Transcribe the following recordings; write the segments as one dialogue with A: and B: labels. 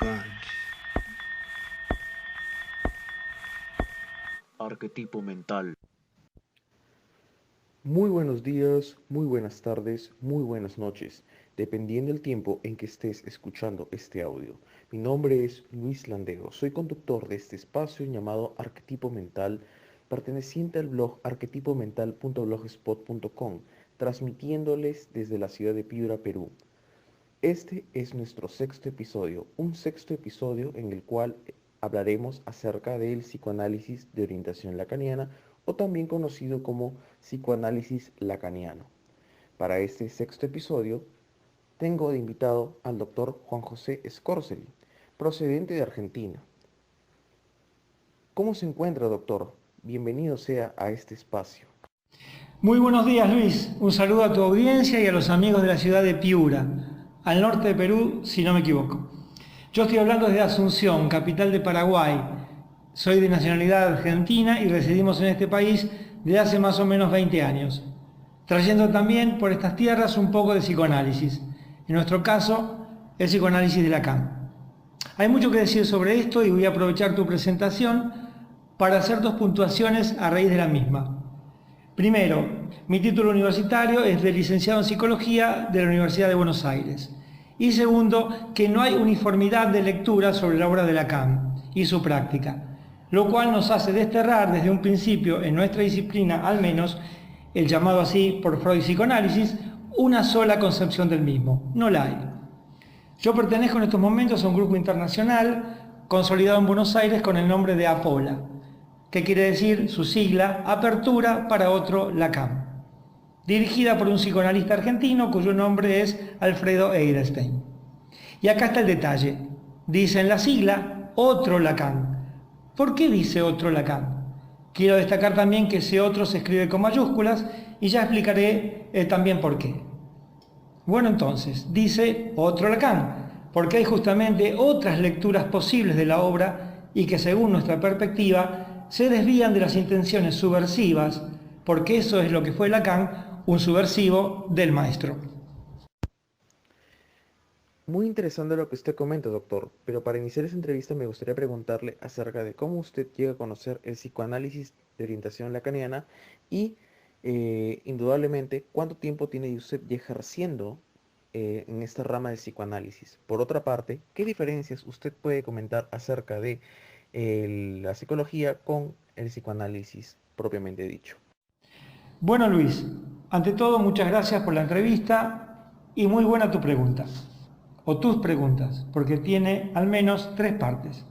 A: Lacan. Arquetipo mental.
B: Muy buenos días, muy buenas tardes, muy buenas noches, dependiendo del tiempo en que estés escuchando este audio. Mi nombre es Luis Landero, soy conductor de este espacio llamado Arquetipo Mental, perteneciente al blog arquetipomental.blogspot.com, transmitiéndoles desde la ciudad de Piura, Perú. Este es nuestro sexto episodio, un sexto episodio en el cual hablaremos acerca del psicoanálisis de orientación lacaniana o también conocido como psicoanálisis lacaniano. Para este sexto episodio tengo de invitado al doctor Juan José Scorceli, procedente de Argentina. ¿Cómo se encuentra, doctor? Bienvenido sea a este espacio.
C: Muy buenos días, Luis. Un saludo a tu audiencia y a los amigos de la ciudad de Piura, al norte de Perú, si no me equivoco. Yo estoy hablando desde Asunción, capital de Paraguay. Soy de nacionalidad argentina y residimos en este país desde hace más o menos 20 años, trayendo también por estas tierras un poco de psicoanálisis. En nuestro caso, el psicoanálisis de Lacan. Hay mucho que decir sobre esto y voy a aprovechar tu presentación para hacer dos puntuaciones a raíz de la misma. Primero, mi título universitario es de licenciado en Psicología de la Universidad de Buenos Aires. Y segundo, que no hay uniformidad de lectura sobre la obra de Lacan y su práctica, lo cual nos hace desterrar desde un principio, en nuestra disciplina al menos, el llamado así por Freud psicoanálisis, una sola concepción del mismo. No la hay. Yo pertenezco en estos momentos a un grupo internacional consolidado en Buenos Aires con el nombre de APOLA, que quiere decir su sigla, Apertura para Otro Lacan, dirigida por un psicoanalista argentino cuyo nombre es Alfredo Eiderstein. Y acá está el detalle. Dice en la sigla, Otro Lacan. ¿Por qué dice Otro Lacan? Quiero destacar también que ese otro se escribe con mayúsculas y ya explicaré también por qué. Bueno, entonces, dice Otro Lacan, porque hay justamente otras lecturas posibles de la obra y que según nuestra perspectiva se desvían de las intenciones subversivas, porque eso es lo que fue Lacan, un subversivo del maestro.
B: Muy interesante lo que usted comenta, doctor, pero para iniciar esta entrevista me gustaría preguntarle acerca de cómo usted llega a conocer el psicoanálisis de orientación lacaniana y, indudablemente, cuánto tiempo tiene usted ya ejerciendo en esta rama del psicoanálisis. Por otra parte, ¿qué diferencias usted puede comentar acerca de la psicología con el psicoanálisis propiamente dicho?
C: Bueno, Luis, ante todo, muchas gracias por la entrevista y muy buena tu pregunta, o tus preguntas, porque tiene al menos 3 partes.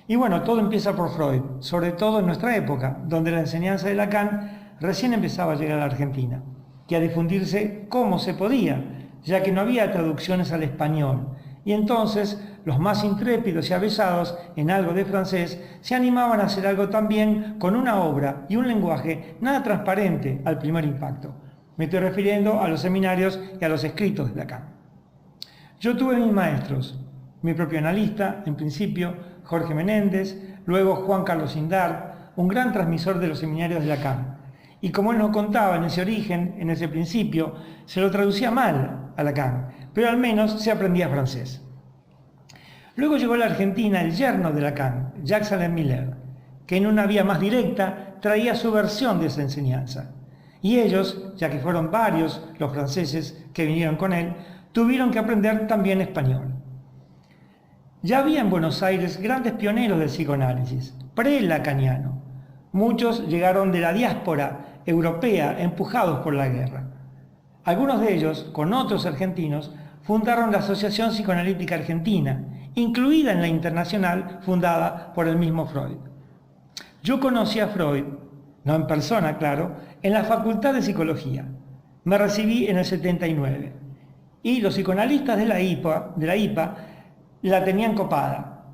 C: Y bueno, todo empieza por Freud, sobre todo en nuestra época, donde la enseñanza de Lacan recién empezaba a llegar a la Argentina, y a difundirse como se podía, ya que no había traducciones al español, y entonces los más intrépidos y avesados en algo de francés se animaban a hacer algo también con una obra y un lenguaje nada transparente al primer impacto. Me estoy refiriendo a los seminarios y a los escritos de Lacan. Yo tuve mis maestros, mi propio analista, en principio, Jorge Menéndez, luego Juan Carlos Indart, un gran transmisor de los seminarios de Lacan. Y como él nos contaba en ese origen, en ese principio, se lo traducía mal a Lacan, pero al menos se aprendía francés. Luego llegó a la Argentina el yerno de Lacan, Jacques Alain Miller, que en una vía más directa traía su versión de esa enseñanza. Y ellos, ya que fueron varios los franceses que vinieron con él, tuvieron que aprender también español. Ya había en Buenos Aires grandes pioneros del psicoanálisis, pre-lacaniano. Muchos llegaron de la diáspora europea empujados por la guerra. Algunos de ellos, con otros argentinos, fundaron la Asociación Psicoanalítica Argentina, incluida en la internacional fundada por el mismo Freud. Yo conocí a Freud, no en persona, claro, en la Facultad de Psicología. Me recibí en el 79 y los psicoanalistas de la IPA la tenían copada.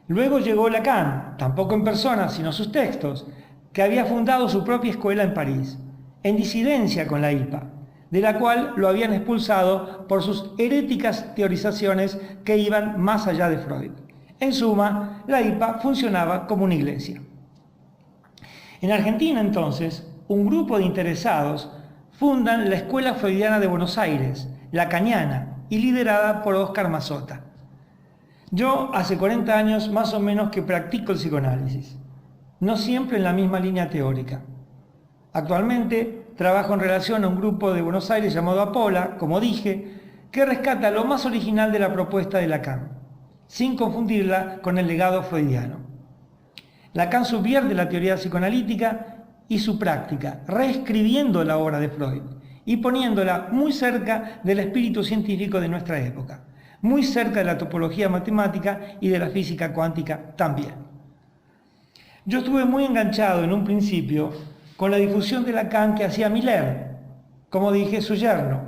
C: Luego llegó Lacan, tampoco en persona, sino sus textos, que había fundado su propia escuela en París, en disidencia con la IPA, de la cual lo habían expulsado por sus heréticas teorizaciones que iban más allá de Freud. En suma, la IPA funcionaba como una iglesia. En Argentina, entonces, un grupo de interesados fundan la Escuela Freudiana de Buenos Aires, lacaniana, y liderada por Óscar Mazota. Yo hace 40 años más o menos que practico el psicoanálisis, no siempre en la misma línea teórica. Actualmente trabajo en relación a un grupo de Buenos Aires llamado Apola, como dije, que rescata lo más original de la propuesta de Lacan, sin confundirla con el legado freudiano. Lacan subvierte la teoría psicoanalítica y su práctica, reescribiendo la obra de Freud y poniéndola muy cerca del espíritu científico de nuestra época, muy cerca de la topología matemática y de la física cuántica también. Yo estuve muy enganchado en un principio con la difusión de Lacan que hacía Miller, como dije, su yerno,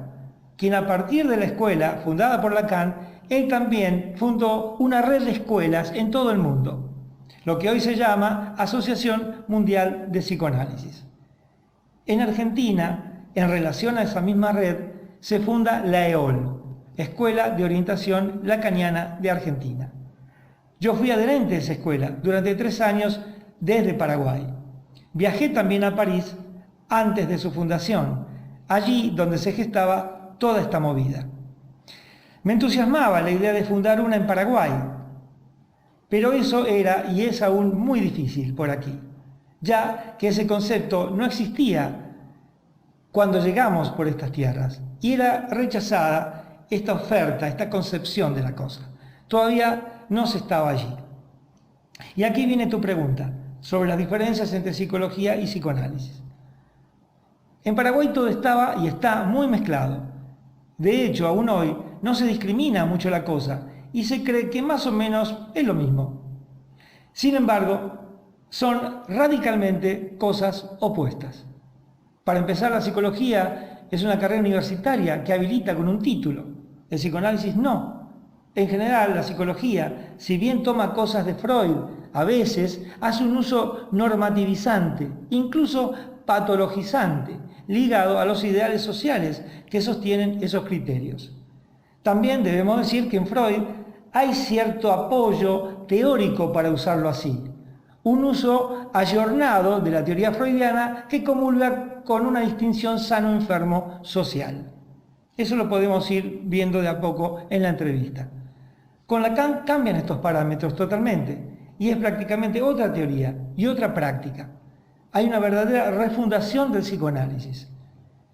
C: quien a partir de la escuela fundada por Lacan, él también fundó una red de escuelas en todo el mundo, lo que hoy se llama Asociación Mundial de Psicoanálisis. En Argentina, en relación a esa misma red, se funda la EOL, Escuela de Orientación Lacaniana de Argentina. Yo fui adherente a esa escuela durante 3 años desde Paraguay. Viajé también a París antes de su fundación, allí donde se gestaba toda esta movida. Me entusiasmaba la idea de fundar una en Paraguay, pero eso era y es aún muy difícil por aquí, ya que ese concepto no existía cuando llegamos por estas tierras y era rechazada esta oferta, esta concepción de la cosa. Todavía no se estaba allí. Y aquí viene tu pregunta sobre las diferencias entre psicología y psicoanálisis. En Paraguay todo estaba y está muy mezclado. De hecho, aún hoy no se discrimina mucho la cosa y se cree que más o menos es lo mismo. Sin embargo, son radicalmente cosas opuestas. Para empezar, la psicología es una carrera universitaria que habilita con un título. El psicoanálisis no. En general, la psicología, si bien toma cosas de Freud, a veces hace un uso normativizante, incluso patologizante, ligado a los ideales sociales que sostienen esos criterios. También debemos decir que en Freud hay cierto apoyo teórico para usarlo así, un uso ayornado de la teoría freudiana que comulga con una distinción sano-enfermo social. Eso lo podemos ir viendo de a poco en la entrevista. Con Lacan cambian estos parámetros totalmente y es prácticamente otra teoría y otra práctica. Hay una verdadera refundación del psicoanálisis.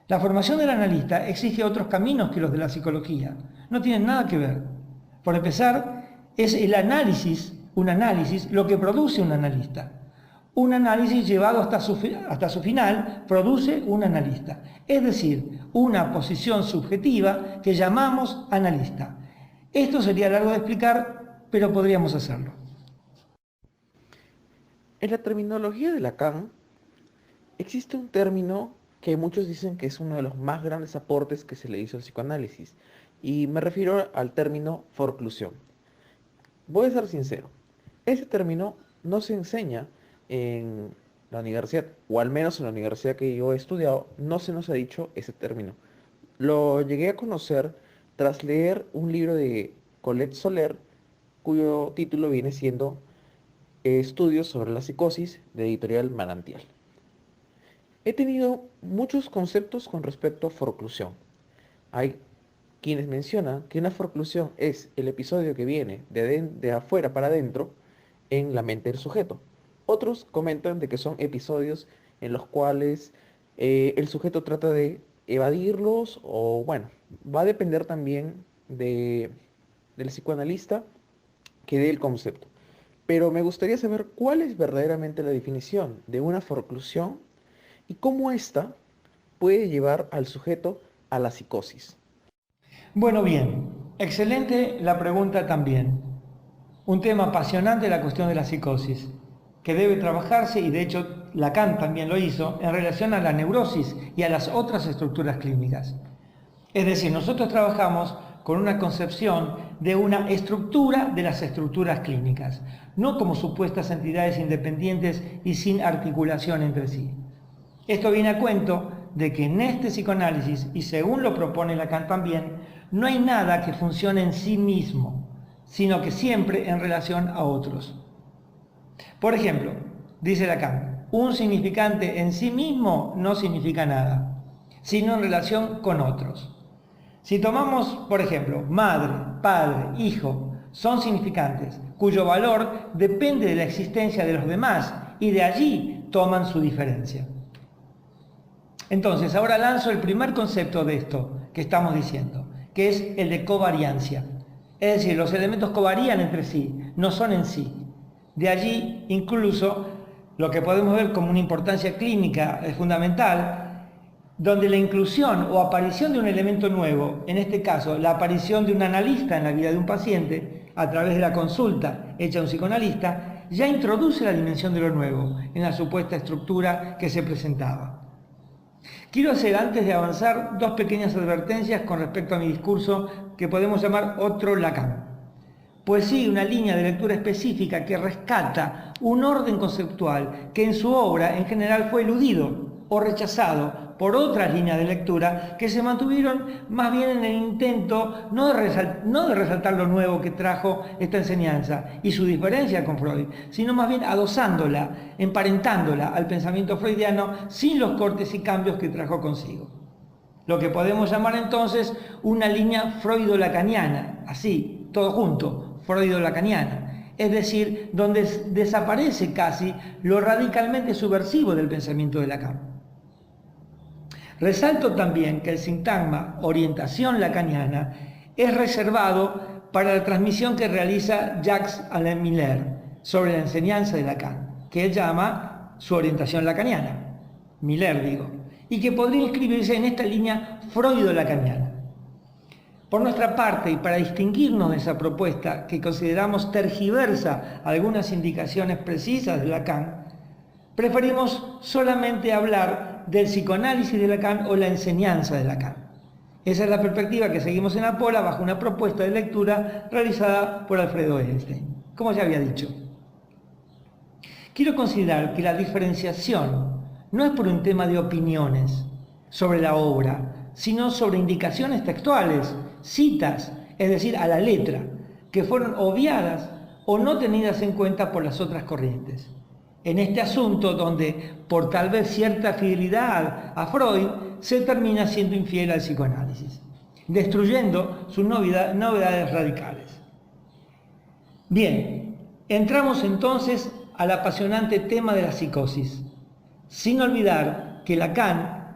C: La formación del analista exige otros caminos que los de la psicología. No tienen nada que ver. Por empezar, es el análisis, un análisis, lo que produce un analista. Un análisis llevado hasta su final produce un analista. Es decir, una posición subjetiva que llamamos analista. Esto sería largo de explicar, pero podríamos hacerlo.
B: En la terminología de Lacan existe un término que muchos dicen que es uno de los más grandes aportes que se le hizo al psicoanálisis, y me refiero al término forclusión. Voy a ser sincero, ese término no se enseña en la universidad, o al menos en la universidad que yo he estudiado, no se nos ha dicho ese término. Lo llegué a conocer tras leer un libro de Colette Soler, cuyo título viene siendo Estudios sobre la psicosis, de editorial Manantial. He tenido muchos conceptos con respecto a forclusión. Hay quienes mencionan que una forclusión es el episodio que viene de afuera para adentro en la mente del sujeto. Otros comentan de que son episodios en los cuales el sujeto trata de evadirlos, o bueno, va a depender también del psicoanalista que dé el concepto. Pero me gustaría saber cuál es verdaderamente la definición de una forclusión y cómo ésta puede llevar al sujeto a la psicosis.
C: Bueno, bien, excelente la pregunta también. Un tema apasionante, la cuestión de la psicosis, que debe trabajarse, y de hecho Lacan también lo hizo, en relación a la neurosis y a las otras estructuras clínicas. Es decir, nosotros trabajamos con una concepción de una estructura de las estructuras clínicas, no como supuestas entidades independientes y sin articulación entre sí. Esto viene a cuento de que en este psicoanálisis, y según lo propone Lacan también, no hay nada que funcione en sí mismo, sino que siempre en relación a otros. Por ejemplo, dice Lacan, un significante en sí mismo no significa nada, sino en relación con otros. Si tomamos, por ejemplo, madre, padre, hijo, son significantes, cuyo valor depende de la existencia de los demás y de allí toman su diferencia. Entonces, ahora lanzo el primer concepto de esto que estamos diciendo, que es el de covariancia. Es decir, los elementos covarían entre sí, no son en sí. De allí, incluso, lo que podemos ver como una importancia clínica fundamental, donde la inclusión o aparición de un elemento nuevo, en este caso la aparición de un analista en la vida de un paciente, a través de la consulta hecha a un psicoanalista, ya introduce la dimensión de lo nuevo en la supuesta estructura que se presentaba. Quiero hacer, antes de avanzar, dos pequeñas advertencias con respecto a mi discurso que podemos llamar otro Lacan. Pues sigue una línea de lectura específica que rescata un orden conceptual que en su obra en general fue eludido o rechazado por otras líneas de lectura que se mantuvieron más bien en el intento no de resaltar lo nuevo que trajo esta enseñanza y su diferencia con Freud, sino más bien adosándola, emparentándola al pensamiento freudiano sin los cortes y cambios que trajo consigo. Lo que podemos llamar entonces una línea freudo-lacaniana, así, todo junto, freudo-lacaniana, es decir, donde desaparece casi lo radicalmente subversivo del pensamiento de Lacan. Resalto también que el sintagma orientación lacaniana es reservado para la transmisión que realiza Jacques Alain Miller sobre la enseñanza de Lacan, que él llama su orientación lacaniana, Miller digo, y que podría inscribirse en esta línea freudo-lacaniana. Por nuestra parte, y para distinguirnos de esa propuesta que consideramos tergiversa algunas indicaciones precisas de Lacan, preferimos solamente hablar del psicoanálisis de Lacan o la enseñanza de Lacan. Esa es la perspectiva que seguimos en Apola bajo una propuesta de lectura realizada por Alfredo Edelstein, como ya había dicho. Quiero considerar que la diferenciación no es por un tema de opiniones sobre la obra, sino sobre indicaciones textuales, citas, es decir, a la letra, que fueron obviadas o no tenidas en cuenta por las otras corrientes. En este asunto donde, por tal vez cierta fidelidad a Freud, se termina siendo infiel al psicoanálisis, destruyendo sus novedades radicales. Bien, entramos entonces al apasionante tema de la psicosis, sin olvidar que Lacan,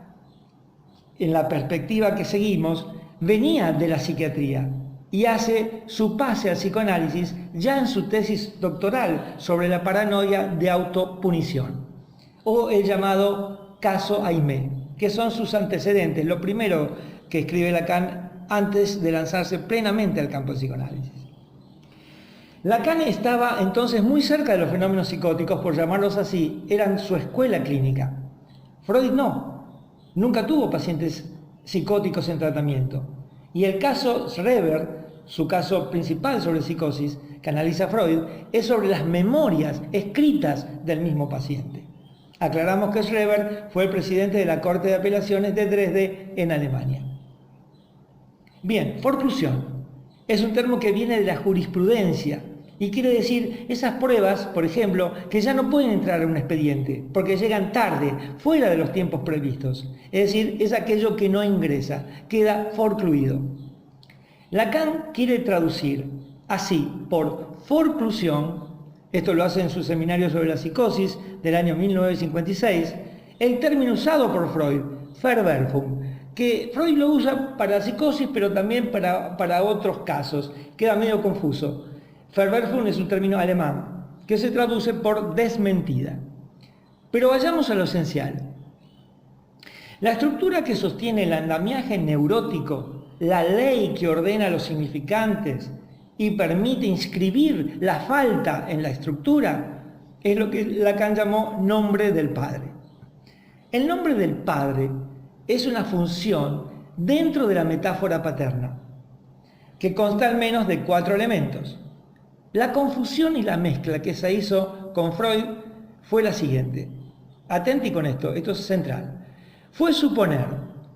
C: en la perspectiva que seguimos, venía de la psiquiatría y hace su pase al psicoanálisis ya en su tesis doctoral sobre la paranoia de autopunición, o el llamado caso Aimé, que son sus antecedentes, lo primero que escribe Lacan antes de lanzarse plenamente al campo del psicoanálisis. Lacan estaba entonces muy cerca de los fenómenos psicóticos, por llamarlos así, eran su escuela clínica. Freud no, nunca tuvo pacientes psicóticos en tratamiento. Y el caso Schreber, su caso principal sobre psicosis, que analiza Freud, es sobre las memorias escritas del mismo paciente. Aclaramos que Schreber fue el presidente de la Corte de Apelaciones de Dresde en Alemania. Bien, forclusión es un término que viene de la jurisprudencia y quiere decir esas pruebas, por ejemplo, que ya no pueden entrar en un expediente porque llegan tarde, fuera de los tiempos previstos. Es decir, es aquello que no ingresa, queda forcluido. Lacan quiere traducir así por forclusión, esto lo hace en su seminario sobre la psicosis del año 1956, el término usado por Freud, Verwerfung, que Freud lo usa para la psicosis pero también para otros casos, queda medio confuso. Verwerfung es un término alemán que se traduce por desmentida. Pero vayamos a lo esencial. La estructura que sostiene el andamiaje neurótico, la ley que ordena los significantes y permite inscribir la falta en la estructura, es lo que Lacan llamó nombre del Padre. El nombre del Padre es una función dentro de la metáfora paterna, que consta al menos de 4 elementos. La confusión y la mezcla que se hizo con Freud fue la siguiente. Atenti con esto es central. Fue suponer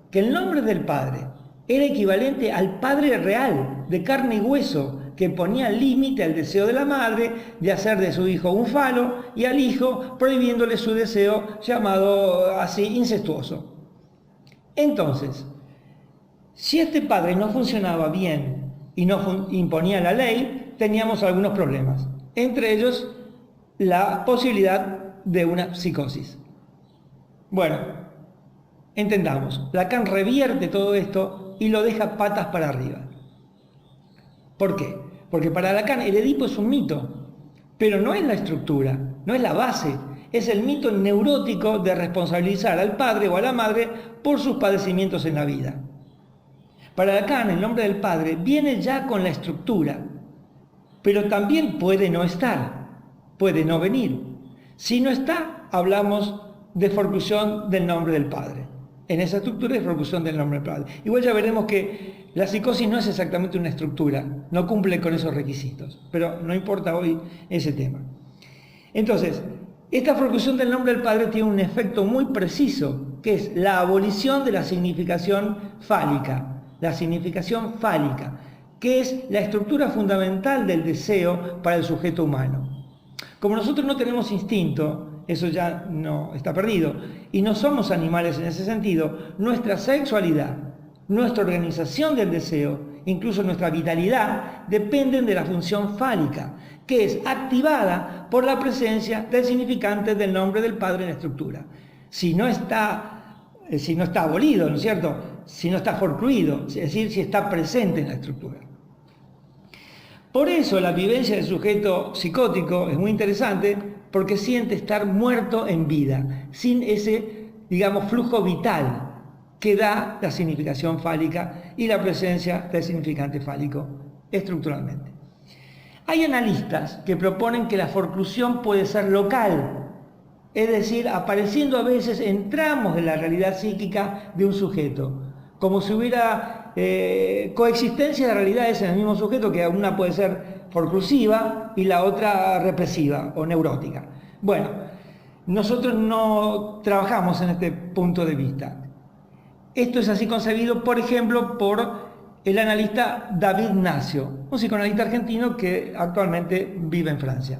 C: que el nombre del padre era equivalente al padre real, de carne y hueso, que ponía límite al deseo de la madre de hacer de su hijo un falo y al hijo prohibiéndole su deseo llamado así incestuoso. Entonces, si este padre no funcionaba bien y no imponía la ley, teníamos algunos problemas, entre ellos la posibilidad de una psicosis. Bueno, entendamos, Lacan revierte todo esto y lo deja patas para arriba. ¿Por qué? Porque para Lacan el Edipo es un mito, pero no es la estructura, no es la base, es el mito neurótico de responsabilizar al padre o a la madre por sus padecimientos en la vida. Para Lacan el nombre del padre viene ya con la estructura, pero también puede no estar, puede no venir. Si no está, hablamos de forclusión del nombre del padre. En esa estructura es forclusión del nombre del padre. Igual ya veremos que la psicosis no es exactamente una estructura, no cumple con esos requisitos, pero no importa hoy ese tema. Entonces, esta forclusión del nombre del padre tiene un efecto muy preciso, que es la abolición de la significación fálica. La significación fálica, que es la estructura fundamental del deseo para el sujeto humano. Como nosotros no tenemos instinto, eso ya no está perdido, y no somos animales en ese sentido, nuestra sexualidad, nuestra organización del deseo, incluso nuestra vitalidad, dependen de la función fálica, que es activada por la presencia del significante del nombre del padre en la estructura. Si no está abolido, ¿no es cierto? Si no está forcluido, es decir, si está presente en la estructura. Por eso la vivencia del sujeto psicótico es muy interesante, porque siente estar muerto en vida, sin ese, digamos, flujo vital que da la significación fálica y la presencia del significante fálico estructuralmente. Hay analistas que proponen que la forclusión puede ser local, es decir, apareciendo a veces en tramos de la realidad psíquica de un sujeto, como si hubiera coexistencia de realidades en el mismo sujeto, que una puede ser forclusiva y la otra represiva o neurótica. Bueno, nosotros no trabajamos en este punto de vista. Esto es así concebido, por ejemplo, por el analista David Nacio, un psicoanalista argentino que actualmente vive en Francia.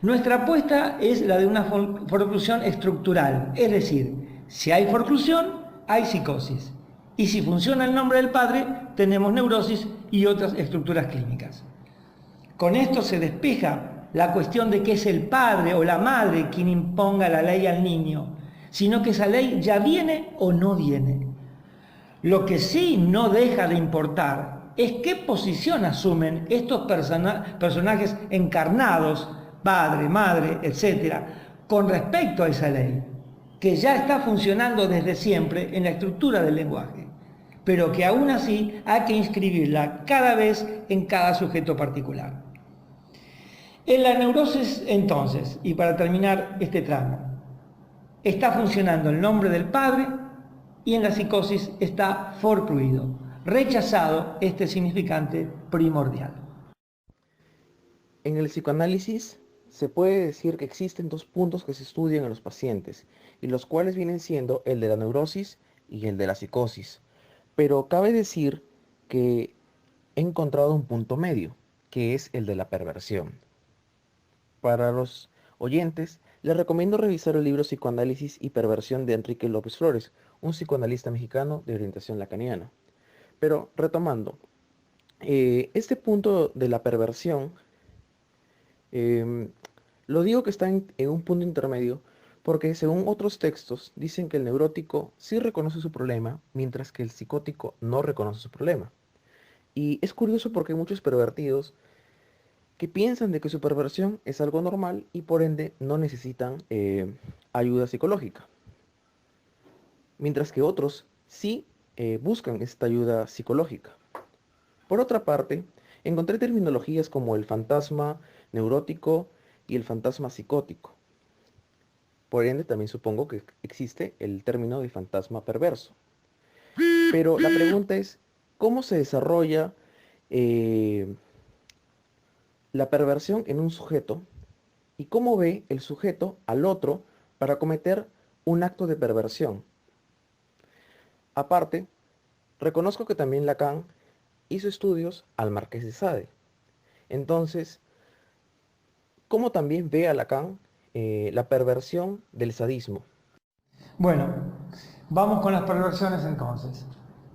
C: Nuestra apuesta es la de una forclusión estructural, es decir, si hay forclusión, hay psicosis. Y si funciona el nombre del padre, tenemos neurosis y otras estructuras clínicas. Con esto se despeja la cuestión de que es el padre o la madre quien imponga la ley al niño, sino que esa ley ya viene o no viene. Lo que sí no deja de importar es qué posición asumen estos personajes encarnados, padre, madre, etc., con respecto a esa ley, que ya está funcionando desde siempre en la estructura del lenguaje, pero que aún así hay que inscribirla cada vez en cada sujeto particular. En la neurosis, entonces, y para terminar este tramo, está funcionando el nombre del padre y en la psicosis está forcluido, rechazado este significante primordial.
B: En el psicoanálisis se puede decir que existen dos puntos que se estudian en los pacientes, y los cuales vienen siendo el de la neurosis y el de la psicosis. Pero cabe decir que he encontrado un punto medio, que es el de la perversión. Para los oyentes, les recomiendo revisar el libro Psicoanálisis y Perversión de Enrique López Flores, un psicoanalista mexicano de orientación lacaniana. Pero retomando, este punto de la perversión, lo digo que está en un punto intermedio porque según otros textos dicen que el neurótico sí reconoce su problema, mientras que el psicótico no reconoce su problema. Y es curioso porque hay muchos pervertidos que piensan de que su perversión es algo normal y por ende no necesitan ayuda psicológica. Mientras que otros sí buscan esta ayuda psicológica. Por otra parte, encontré terminologías como el fantasma neurótico y el fantasma psicótico. Por ende, también supongo que existe el término de fantasma perverso. Pero la pregunta es, ¿cómo se desarrolla la perversión en un sujeto? ¿Y cómo ve el sujeto al otro para cometer un acto de perversión? Aparte, reconozco que también Lacan hizo estudios al Marqués de Sade. Entonces, ¿cómo también ve a Lacan la perversión del sadismo?
C: Bueno, vamos con las perversiones entonces.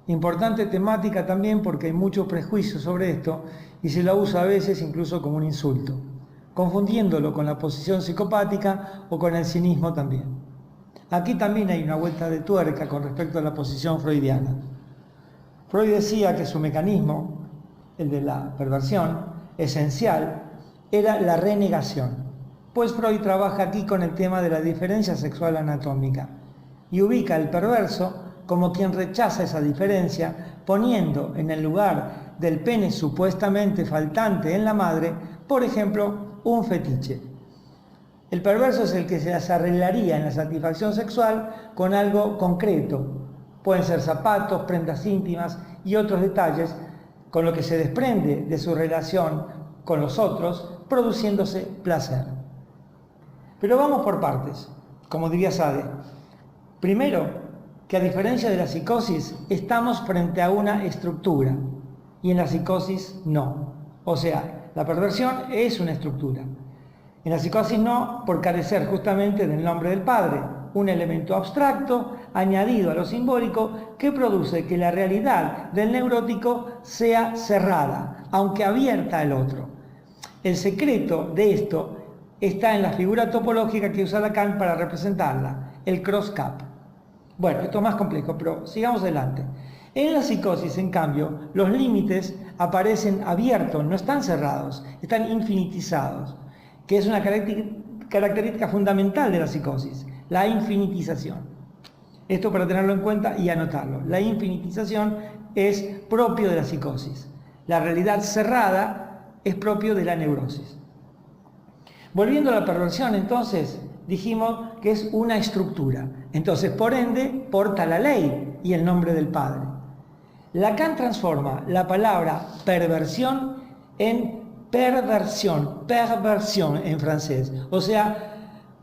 C: Importante temática también porque hay mucho prejuicio sobre esto y se la usa a veces incluso como un insulto, confundiéndolo con la posición psicopática o con el cinismo también. Aquí también hay una vuelta de tuerca con respecto a la posición freudiana. Freud decía que su mecanismo, el de la perversión, esencial, era la renegación. Pues Freud trabaja aquí con el tema de la diferencia sexual anatómica y ubica al perverso como quien rechaza esa diferencia, poniendo en el lugar del pene supuestamente faltante en la madre, por ejemplo, un fetiche. El perverso es el que se las arreglaría en la satisfacción sexual con algo concreto. Pueden ser zapatos, prendas íntimas y otros detalles, con lo que se desprende de su relación con los otros, produciéndose placer. Pero vamos por partes, como diría Sade. Primero, que a diferencia de la psicosis, estamos frente a una estructura, y en la psicosis no. O sea, la perversión es una estructura. En la psicosis no, por carecer justamente del nombre del padre, un elemento abstracto añadido a lo simbólico que produce que la realidad del neurótico sea cerrada, aunque abierta al otro. El secreto de esto está en la figura topológica que usa Lacan para representarla, el cross-cap. Bueno, esto es más complejo, pero sigamos adelante. En la psicosis, en cambio, los límites aparecen abiertos, no están cerrados, están infinitizados, que es una característica fundamental de la psicosis, la infinitización. Esto para tenerlo en cuenta y anotarlo. La infinitización es propio de la psicosis. La realidad cerrada es propio de la neurosis. Volviendo a la perversión, entonces, dijimos que es una estructura. Entonces, por ende, porta la ley y el nombre del padre. Lacan transforma la palabra perversión en perversión en francés. O sea,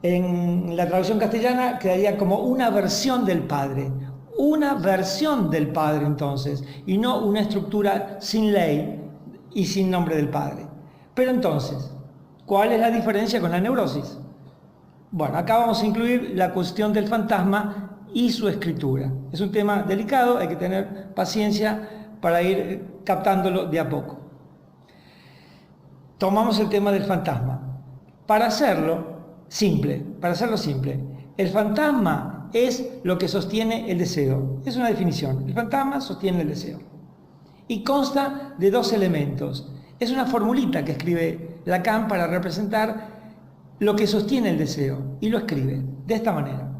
C: en la traducción castellana quedaría como una versión del padre. Una versión del padre, entonces, y no una estructura sin ley y sin nombre del padre. Pero entonces, ¿cuál es la diferencia con la neurosis? Bueno, acá vamos a incluir la cuestión del fantasma y su escritura. Es un tema delicado, hay que tener paciencia para ir captándolo de a poco. Tomamos el tema del fantasma. Para hacerlo simple, el fantasma es lo que sostiene el deseo. Es una definición. El fantasma sostiene el deseo. Y consta de dos elementos. Es una formulita que escribe Lacan para representar lo que sostiene el deseo, y lo escribe de esta manera.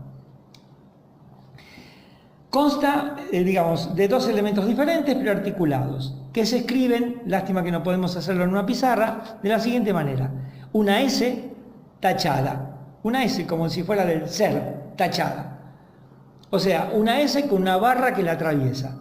C: Consta, de dos elementos diferentes pero articulados, que se escriben, lástima que no podemos hacerlo en una pizarra, de la siguiente manera. Una S tachada, una S como si fuera del ser, tachada. O sea, una S con una barra que la atraviesa.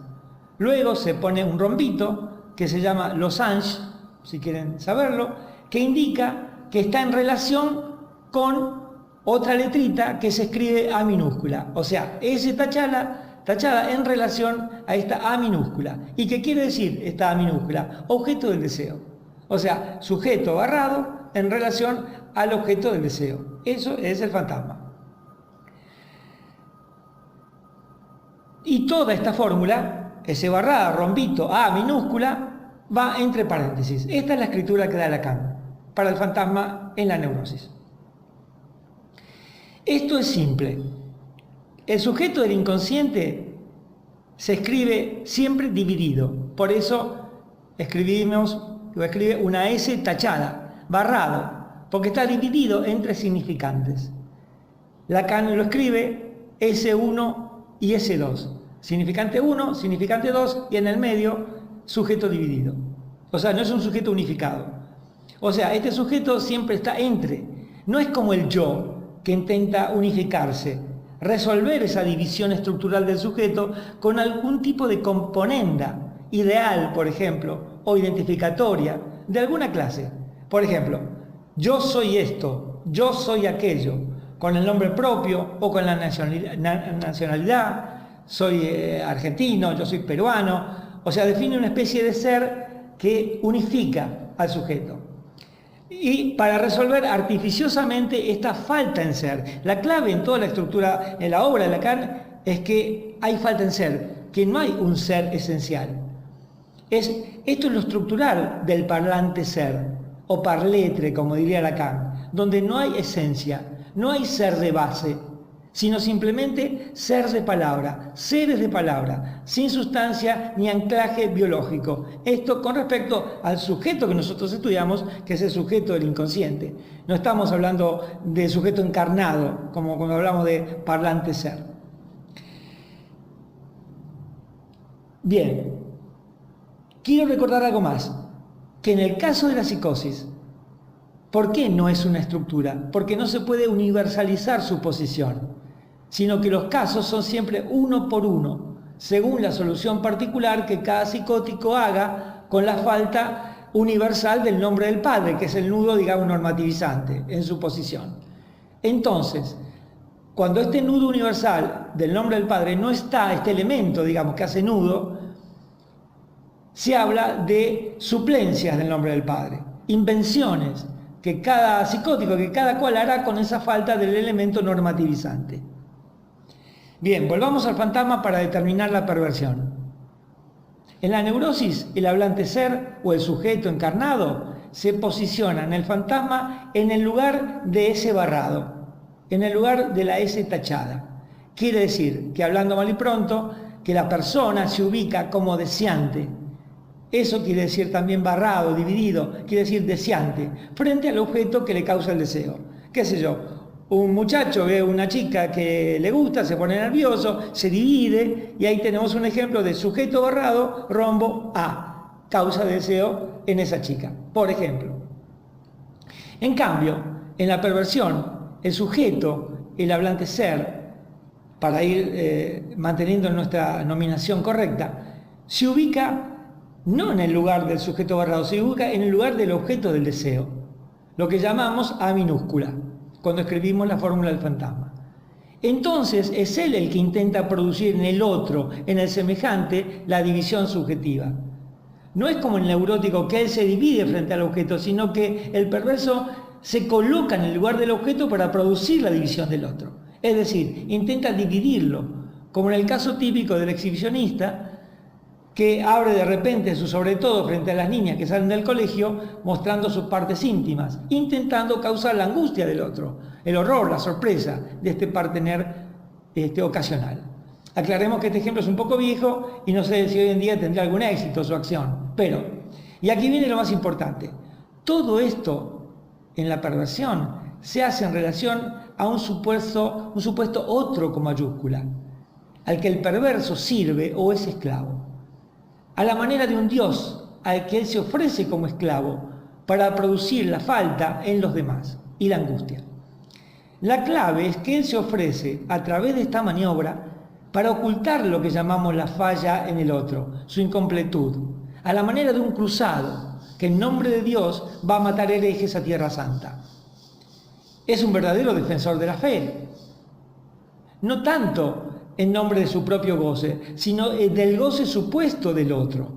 C: Luego se pone un rombito que se llama losange, si quieren saberlo, que indica que está en relación con otra letrita que se escribe A minúscula. O sea, S tachada en relación a esta A minúscula. ¿Y qué quiere decir esta A minúscula? Objeto del deseo. O sea, sujeto barrado en relación al objeto del deseo. Eso es el fantasma. Y toda esta fórmula, S barrada, rombito, A minúscula, va entre paréntesis. Esta es la escritura que da Lacan para el fantasma en la neurosis. Esto es simple. El sujeto del inconsciente se escribe siempre dividido. Por eso escribe una S tachada, barrado, porque está dividido entre significantes. Lacan lo escribe S1 y S2. Significante 1, significante 2 y en el medio sujeto dividido. O sea, no es un sujeto unificado. O sea, este sujeto siempre está entre. No es como el yo, que intenta unificarse, resolver esa división estructural del sujeto con algún tipo de componenda ideal, por ejemplo, o identificatoria de alguna clase. Por ejemplo, yo soy esto, yo soy aquello, con el nombre propio o con la nacionalidad, soy argentino, yo soy peruano. O sea, define una especie de ser que unifica al sujeto. Y para resolver artificiosamente esta falta en ser. La clave en toda la estructura, en la obra de Lacan, es que hay falta en ser. que no hay un ser esencial. Esto es lo estructural del parlante ser, o parletre, como diría Lacan, donde no hay esencia, no hay ser de base, sino simplemente ser de palabra, seres de palabra, sin sustancia ni anclaje biológico. Esto con respecto al sujeto que nosotros estudiamos, que es el sujeto del inconsciente. No estamos hablando de sujeto encarnado, como cuando hablamos de parlante ser. Bien, quiero recordar algo más, que en el caso de la psicosis, ¿por qué no es una estructura? Porque no se puede universalizar su posición, sino que los casos son siempre uno por uno, según la solución particular que cada psicótico haga con la falta universal del nombre del padre, que es el nudo, digamos, normativizante en su posición. Entonces, cuando este nudo universal del nombre del padre no está, este elemento, digamos, que hace nudo, se habla de suplencias del nombre del padre, invenciones que cada psicótico, que cada cual hará con esa falta del elemento normativizante. Bien, volvamos al fantasma para determinar la perversión. En la neurosis, el hablante ser o el sujeto encarnado se posiciona en el fantasma en el lugar de ese barrado, en el lugar de la S tachada. Quiere decir que, hablando mal y pronto, que la persona se ubica como deseante. Eso quiere decir también barrado, dividido, quiere decir deseante, frente al objeto que le causa el deseo. ¿Qué sé yo? Un muchacho ve a una chica que le gusta, se pone nervioso, se divide, y ahí tenemos un ejemplo de sujeto barrado, rombo A, causa de deseo en esa chica, por ejemplo. En cambio, en la perversión, el sujeto, el hablante ser, para ir manteniendo nuestra nominación correcta, se ubica no en el lugar del sujeto barrado, se ubica en el lugar del objeto del deseo, lo que llamamos A minúscula, cuando escribimos la fórmula del fantasma. Entonces es él el que intenta producir en el otro, en el semejante, la división subjetiva. No es como el neurótico que él se divide frente al objeto, sino que el perverso se coloca en el lugar del objeto para producir la división del otro. Es decir, intenta dividirlo, como en el caso típico del exhibicionista, que abre de repente su sobre todo frente a las niñas que salen del colegio, mostrando sus partes íntimas, intentando causar la angustia del otro, el horror, la sorpresa de este partener ocasional. Aclaremos que este ejemplo es un poco viejo y no sé si hoy en día tendrá algún éxito su acción, pero, y aquí viene lo más importante, todo esto en la perversión se hace en relación a un supuesto otro con mayúscula, al que el perverso sirve o es esclavo, a la manera de un Dios al que él se ofrece como esclavo para producir la falta en los demás y la angustia. La clave es que él se ofrece a través de esta maniobra para ocultar lo que llamamos la falla en el otro, su incompletud, a la manera de un cruzado que en nombre de Dios va a matar herejes a Tierra Santa. Es un verdadero defensor de la fe, no tanto en nombre de su propio goce, sino del goce supuesto del otro.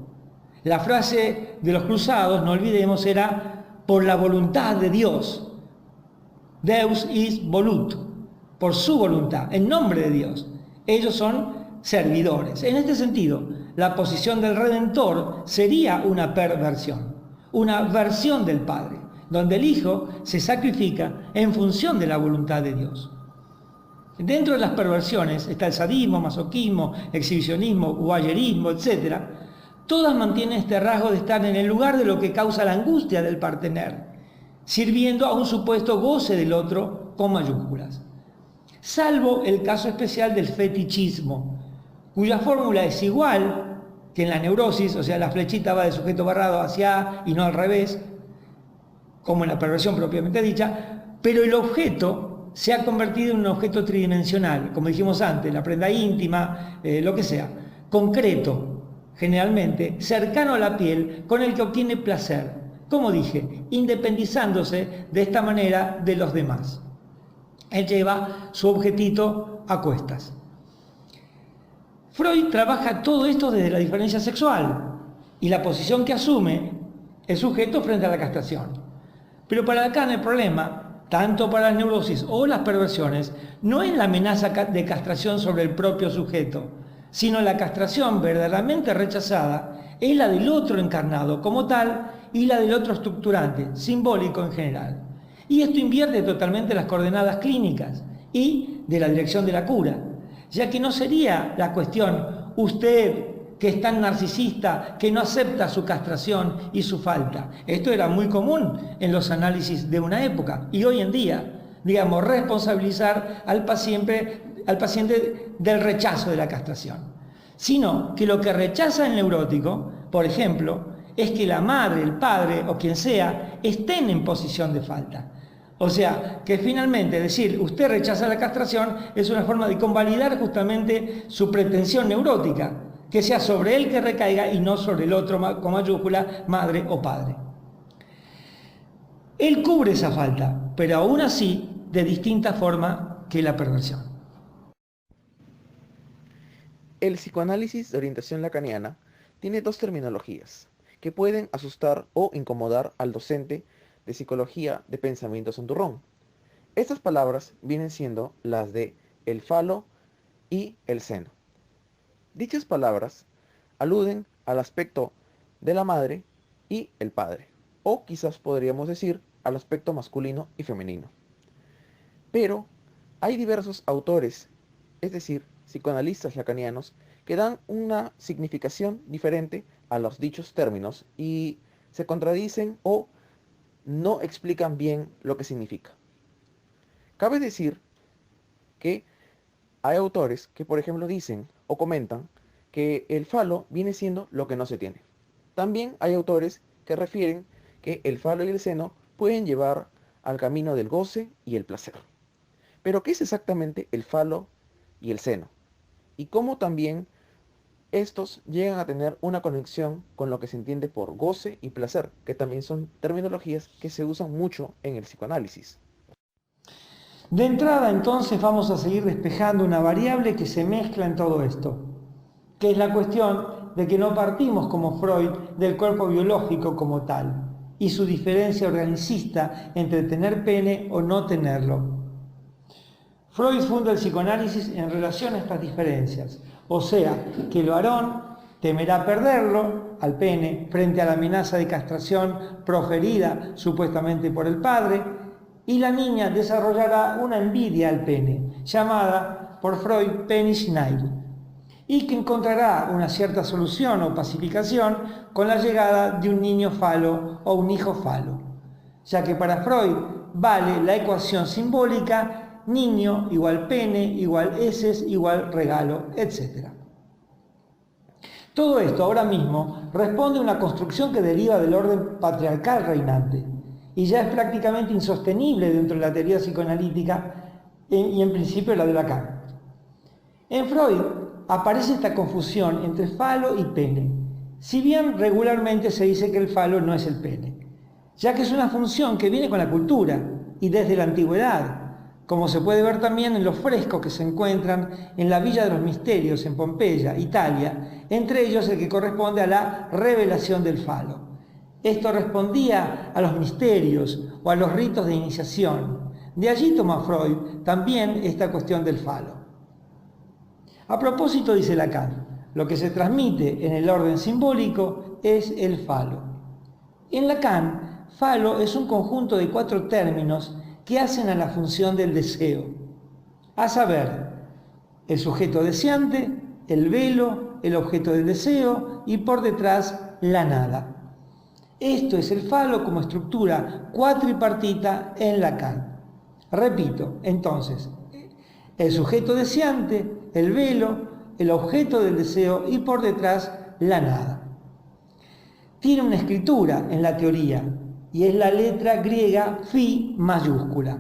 C: La frase de los cruzados, no olvidemos, era por la voluntad de Dios. Deus is volut, por su voluntad, en nombre de Dios. Ellos son servidores. En este sentido, la posición del Redentor sería una perversión, una versión del Padre, donde el Hijo se sacrifica en función de la voluntad de Dios. Dentro de las perversiones está el sadismo, masoquismo, exhibicionismo, voyerismo, etc. Todas mantienen este rasgo de estar en el lugar de lo que causa la angustia del partener, sirviendo a un supuesto goce del otro con mayúsculas. Salvo el caso especial del fetichismo, cuya fórmula es igual que en la neurosis, o sea, la flechita va de sujeto barrado hacia A y no al revés, como en la perversión propiamente dicha, pero el objeto se ha convertido en un objeto tridimensional, como dijimos antes, la prenda íntima, lo que sea, concreto, generalmente, cercano a la piel, con el que obtiene placer, como dije, independizándose de esta manera de los demás. Él lleva su objetito a cuestas. Freud trabaja todo esto desde la diferencia sexual y la posición que asume el sujeto frente a la castración. Pero para Lacan el problema, tanto para las neurosis o las perversiones, no es la amenaza de castración sobre el propio sujeto, sino la castración verdaderamente rechazada es la del otro encarnado como tal y la del otro estructurante, simbólico en general. Y esto invierte totalmente las coordenadas clínicas y de la dirección de la cura, ya que no sería la cuestión usted que es tan narcisista que no acepta su castración y su falta. Esto era muy común en los análisis de una época y hoy en día, digamos, responsabilizar al paciente del rechazo de la castración, sino que lo que rechaza el neurótico, por ejemplo, es que la madre, el padre o quien sea estén en posición de falta. O sea, que finalmente decir usted rechaza la castración es una forma de convalidar justamente su pretensión neurótica, que sea sobre él que recaiga y no sobre el otro con mayúscula, madre o padre. Él cubre esa falta, pero aún así de distinta forma que la perversión.
B: El psicoanálisis de orientación lacaniana tiene dos terminologías que pueden asustar o incomodar al docente de psicología de pensamiento santurrón. Estas palabras vienen siendo las de el falo y el seno. Dichas palabras aluden al aspecto de la madre y el padre, o quizás podríamos decir al aspecto masculino y femenino. Pero hay diversos autores, es decir, psicoanalistas lacanianos, que dan una significación diferente a los dichos términos y se contradicen o no explican bien lo que significa. Cabe decir que hay autores que, por ejemplo, dicen o comentan que el falo viene siendo lo que no se tiene. También hay autores que refieren que el falo y el seno pueden llevar al camino del goce y el placer. Pero ¿qué es exactamente el falo y el seno? Y cómo también estos llegan a tener una conexión con lo que se entiende por goce y placer, que también son terminologías que se usan mucho en el psicoanálisis.
C: De entrada, entonces, vamos a seguir despejando una variable que se mezcla en todo esto, que es la cuestión de que no partimos como Freud del cuerpo biológico como tal y su diferencia organicista entre tener pene o no tenerlo. Freud funda el psicoanálisis en relación a estas diferencias, o sea, que el varón temerá perderlo, al pene, frente a la amenaza de castración proferida supuestamente por el padre, y la niña desarrollará una envidia al pene, llamada por Freud Penisneid, y que encontrará una cierta solución o pacificación con la llegada de un niño falo o un hijo falo, ya que para Freud vale la ecuación simbólica niño igual pene, igual heces, igual regalo, etc. Todo esto ahora mismo responde a una construcción que deriva del orden patriarcal reinante y ya es prácticamente insostenible dentro de la teoría psicoanalítica y en principio la de Lacan. En Freud aparece esta confusión entre falo y pene, si bien regularmente se dice que el falo no es el pene, ya que es una función que viene con la cultura y desde la antigüedad, como se puede ver también en los frescos que se encuentran en la Villa de los Misterios, en Pompeya, Italia, entre ellos el que corresponde a la revelación del falo. Esto respondía a los misterios o a los ritos de iniciación. De allí toma Freud también esta cuestión del falo. A propósito, dice Lacan, lo que se transmite en el orden simbólico es el falo. En Lacan, falo es un conjunto de 4 términos que hacen a la función del deseo, a saber, el sujeto deseante, el velo, el objeto del deseo y por detrás la nada. Esto es el falo como estructura cuatripartita en Lacan. Repito, entonces, el sujeto deseante, el velo, el objeto del deseo y por detrás la nada. Tiene una escritura en la teoría, y es la letra griega phi mayúscula.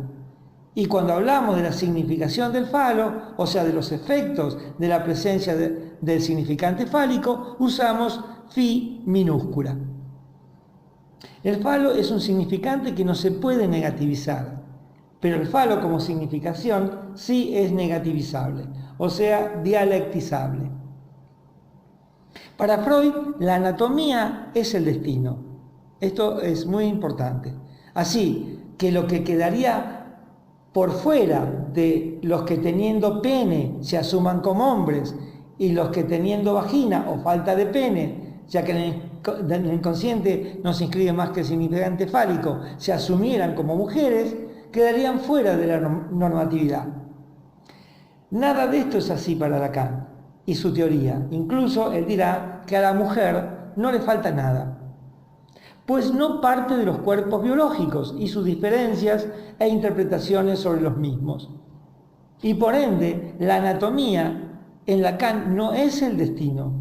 C: Y cuando hablamos de la significación del falo, o sea, de los efectos de la presencia del significante fálico, usamos phi minúscula. El falo es un significante que no se puede negativizar, pero el falo como significación sí es negativizable, o sea, dialectizable. Para Freud, la anatomía es el destino. Esto es muy importante. Así que lo que quedaría por fuera de los que teniendo pene se asuman como hombres y los que teniendo vagina o falta de pene, ya que en el inconsciente no se inscribe más que el significante fálico, se asumieran como mujeres, quedarían fuera de la normatividad. Nada de esto es así para Lacan y su teoría. Incluso él dirá que a la mujer no le falta nada, pues no parte de los cuerpos biológicos y sus diferencias e interpretaciones sobre los mismos. Y por ende, la anatomía en Lacan no es el destino.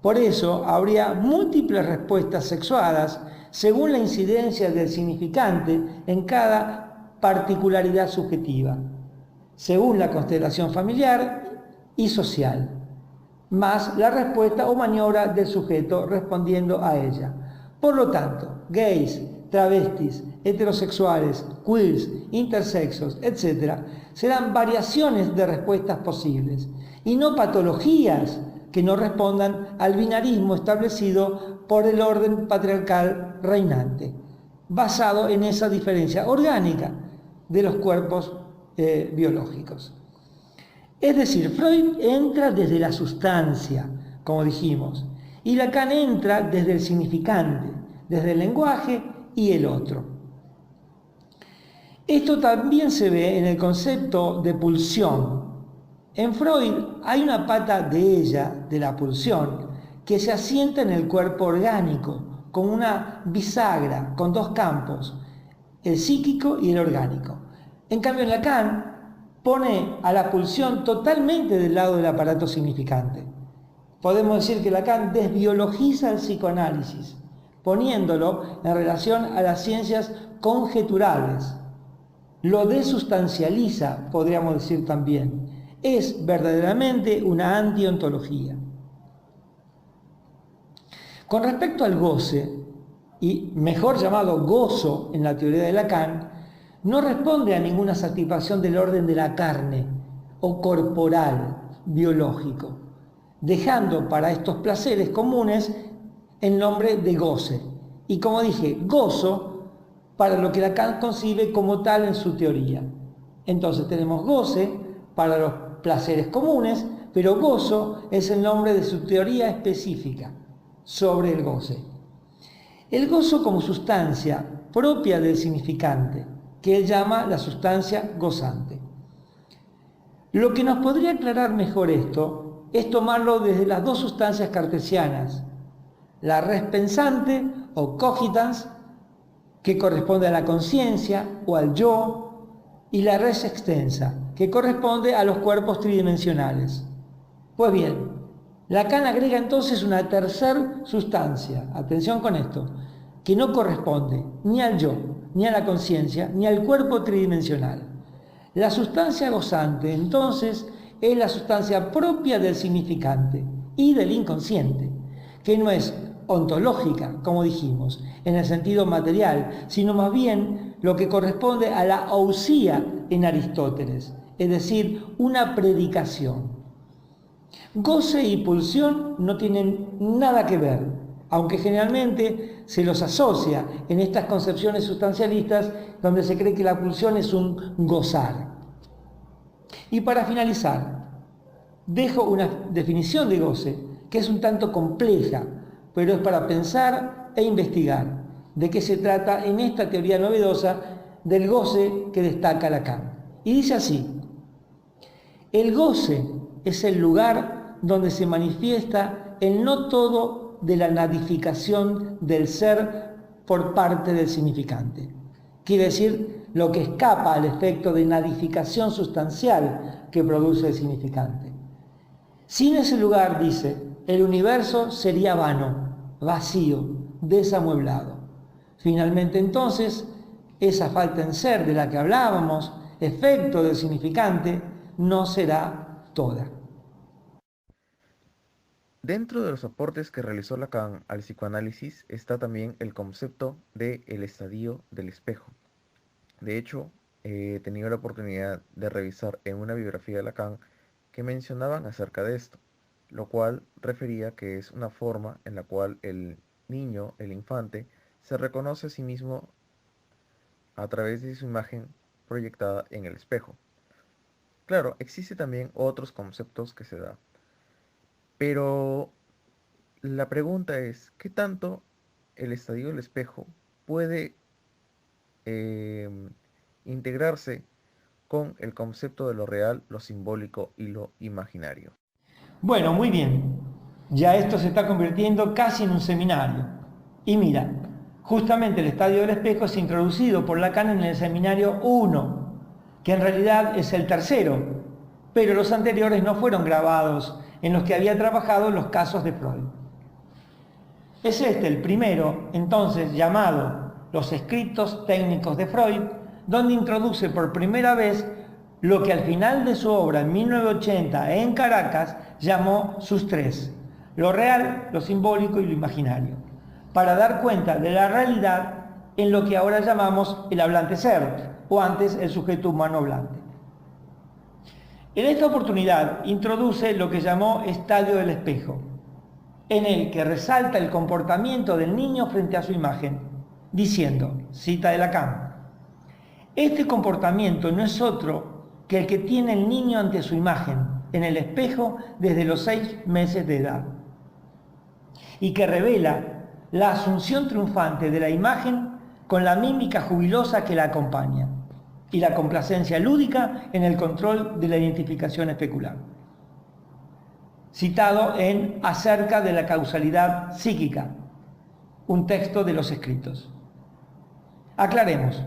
C: Por eso habría múltiples respuestas sexuadas según la incidencia del significante en cada particularidad subjetiva, según la constelación familiar y social, más la respuesta o maniobra del sujeto respondiendo a ella. Por lo tanto, gays, travestis, heterosexuales, queers, intersexos, etc., serán variaciones de respuestas posibles y no patologías que no respondan al binarismo establecido por el orden patriarcal reinante, basado en esa diferencia orgánica de los cuerpos biológicos. Es decir, Freud entra desde la sustancia, como dijimos, y Lacan entra desde el significante, desde el lenguaje y el otro. Esto también se ve en el concepto de pulsión. En Freud hay una pata de ella, de la pulsión, que se asienta en el cuerpo orgánico, como una bisagra con dos campos, el psíquico y el orgánico. En cambio, en Lacan pone a la pulsión totalmente del lado del aparato significante. Podemos decir que Lacan desbiologiza el psicoanálisis, poniéndolo en relación a las ciencias conjeturales. Lo desustancializa, podríamos decir también. Es verdaderamente una antiontología. Con respecto al goce, y mejor llamado gozo en la teoría de Lacan, no responde a ninguna satisfacción del orden de la carne o corporal, biológico, dejando para estos placeres comunes el nombre de goce. Y como dije, gozo para lo que Lacan concibe como tal en su teoría. Entonces tenemos goce para los placeres comunes, pero gozo es el nombre de su teoría específica sobre el goce. El gozo como sustancia propia del significante, que él llama la sustancia gozante. Lo que nos podría aclarar mejor esto es tomarlo desde las dos sustancias cartesianas, la res pensante o cogitans, que corresponde a la conciencia o al yo, y la res extensa, que corresponde a los cuerpos tridimensionales. Pues bien, Lacan agrega entonces una tercera sustancia, atención con esto, que no corresponde ni al yo, ni a la conciencia, ni al cuerpo tridimensional. La sustancia gozante, entonces, es la sustancia propia del significante y del inconsciente, que no es ontológica, como dijimos, en el sentido material, sino más bien lo que corresponde a la ousía en Aristóteles, es decir, una predicación. Goce y pulsión no tienen nada que ver, aunque generalmente se los asocia en estas concepciones sustancialistas donde se cree que la pulsión es un gozar. Y para finalizar, dejo una definición de goce que es un tanto compleja, pero es para pensar e investigar de qué se trata en esta teoría novedosa del goce que destaca Lacan. Y dice así: el goce es el lugar donde se manifiesta el no todo de la nadificación del ser por parte del significante. Quiere decir, lo que escapa al efecto de nadificación sustancial que produce el significante. Sin ese lugar, dice, el universo sería vano, vacío, desamueblado. Finalmente, entonces, esa falta en ser de la que hablábamos, efecto del significante, no será toda.
B: Dentro de los aportes que realizó Lacan al psicoanálisis está también el concepto de el estadio del espejo. De hecho, he tenido la oportunidad de revisar en una biografía de Lacan que mencionaban acerca de esto, lo cual refería que es una forma en la cual el niño, el infante, se reconoce a sí mismo a través de su imagen proyectada en el espejo. Claro, existen también otros conceptos que se da, Pero la pregunta es, ¿qué tanto el estadio del espejo puede em, integrarse con el concepto de lo real, lo simbólico y lo imaginario?
C: Bueno, muy bien. Ya esto se está convirtiendo casi en un seminario. Y mira, justamente el estadio del espejo es introducido por Lacan en el seminario 1, que en realidad es el tercero, pero los anteriores no fueron grabados en los que había trabajado los casos de Freud. Es este el primero, entonces, llamado Los escritos técnicos de Freud, donde introduce por primera vez lo que al final de su obra en 1980 en Caracas llamó sus tres: lo real, lo simbólico y lo imaginario, para dar cuenta de la realidad en lo que ahora llamamos el hablante ser, o antes el sujeto humano hablante. En esta oportunidad introduce lo que llamó estadio del espejo, en el que resalta el comportamiento del niño frente a su imagen, diciendo, cita de Lacan: este comportamiento no es otro que el que tiene el niño ante su imagen, en el espejo, desde los 6 meses de edad, y que revela la asunción triunfante de la imagen con la mímica jubilosa que la acompaña, y la complacencia lúdica en el control de la identificación especular. Citado en Acerca de la causalidad psíquica, un texto de los escritos. Aclaremos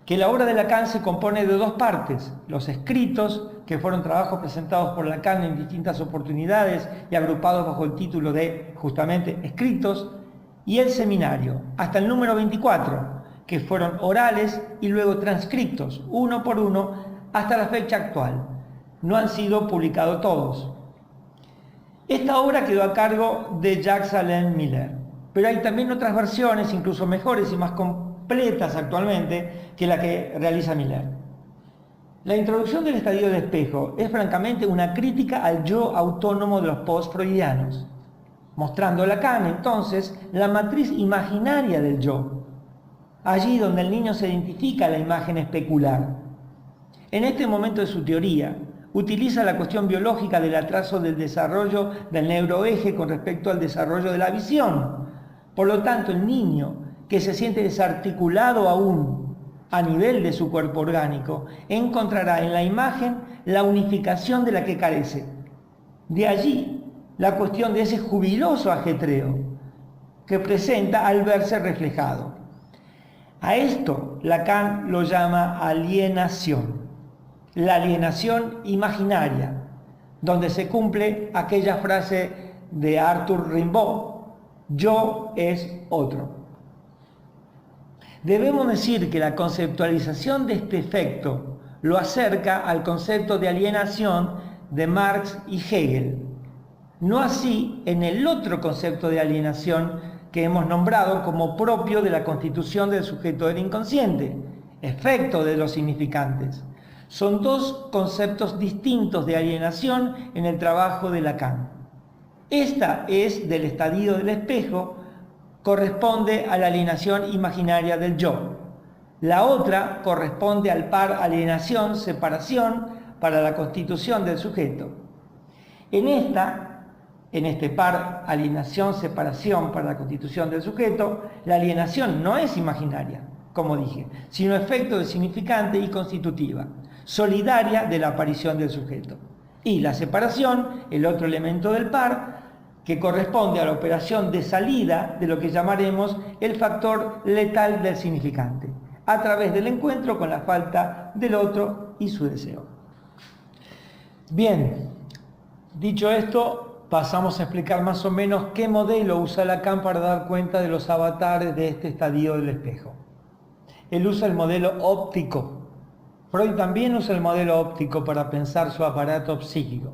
C: que la obra de Lacan se compone de dos partes: los escritos, que fueron trabajos presentados por Lacan en distintas oportunidades y agrupados bajo el título de, justamente, escritos, y el seminario, hasta el número 24, que fueron orales y luego transcritos, uno por uno, hasta la fecha actual. No han sido publicados todos. Esta obra quedó a cargo de Jacques Alain Miller, pero hay también otras versiones, incluso mejores y más completas actualmente, que la que realiza Miller. La introducción del estadio del espejo es francamente una crítica al yo autónomo de los post-freudianos, mostrando Lacan entonces la matriz imaginaria del yo, allí donde el niño se identifica la imagen especular. En este momento de su teoría, utiliza la cuestión biológica del atraso del desarrollo del neuroeje con respecto al desarrollo de la visión. Por lo tanto, el niño, que se siente desarticulado aún a nivel de su cuerpo orgánico, encontrará en la imagen la unificación de la que carece. De allí la cuestión de ese jubiloso ajetreo que presenta al verse reflejado. A esto Lacan lo llama alienación, la alienación imaginaria, donde se cumple aquella frase de Arthur Rimbaud: yo es otro. Debemos decir que la conceptualización de este efecto lo acerca al concepto de alienación de Marx y Hegel, no así en el otro concepto de alienación que hemos nombrado como propio de la constitución del sujeto del inconsciente, efecto de los significantes. Son dos conceptos distintos de alienación en el trabajo de Lacan. Esta es del estadio del espejo, corresponde a la alienación imaginaria del yo. La otra corresponde al par alienación-separación para la constitución del sujeto. En este par alienación-separación para la constitución del sujeto, la alienación no es imaginaria, como dije, sino efecto de significante y constitutiva, solidaria de la aparición del sujeto. Y la separación, el otro elemento del par, que corresponde a la operación de salida de lo que llamaremos el factor letal del significante, a través del encuentro con la falta del otro y su deseo. Bien, dicho esto, pasamos a explicar más o menos qué modelo usa Lacan para dar cuenta de los avatares de este estadio del espejo. Él usa el modelo óptico. Freud también usa el modelo óptico para pensar su aparato psíquico.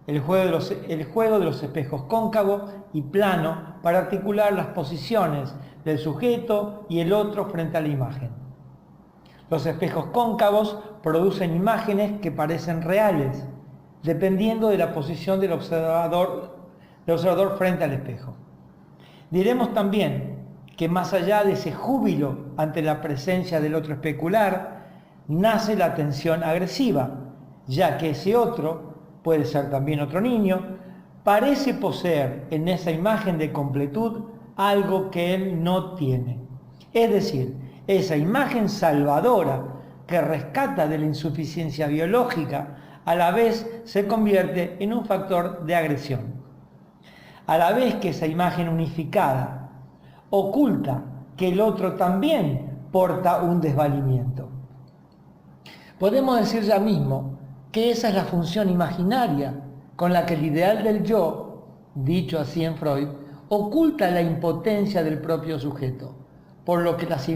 C: El juego de los espejos cóncavo y plano para articular las posiciones del sujeto y el otro frente a la imagen. Los espejos cóncavos producen imágenes que parecen reales, dependiendo de la posición del observador frente al espejo. Diremos también que más allá de ese júbilo ante la presencia del otro especular, nace la tensión agresiva, ya que ese otro, puede ser también otro niño, parece poseer en esa imagen de completud algo que él no tiene. Es decir, esa imagen salvadora que rescata de la insuficiencia biológica, a la vez se convierte en un factor de agresión. A la vez que esa imagen unificada oculta que el otro también porta un desvalimiento. Podemos decir ya mismo que esa es la función imaginaria con la que el ideal del yo, dicho así en Freud, oculta la impotencia del propio sujeto, por lo que las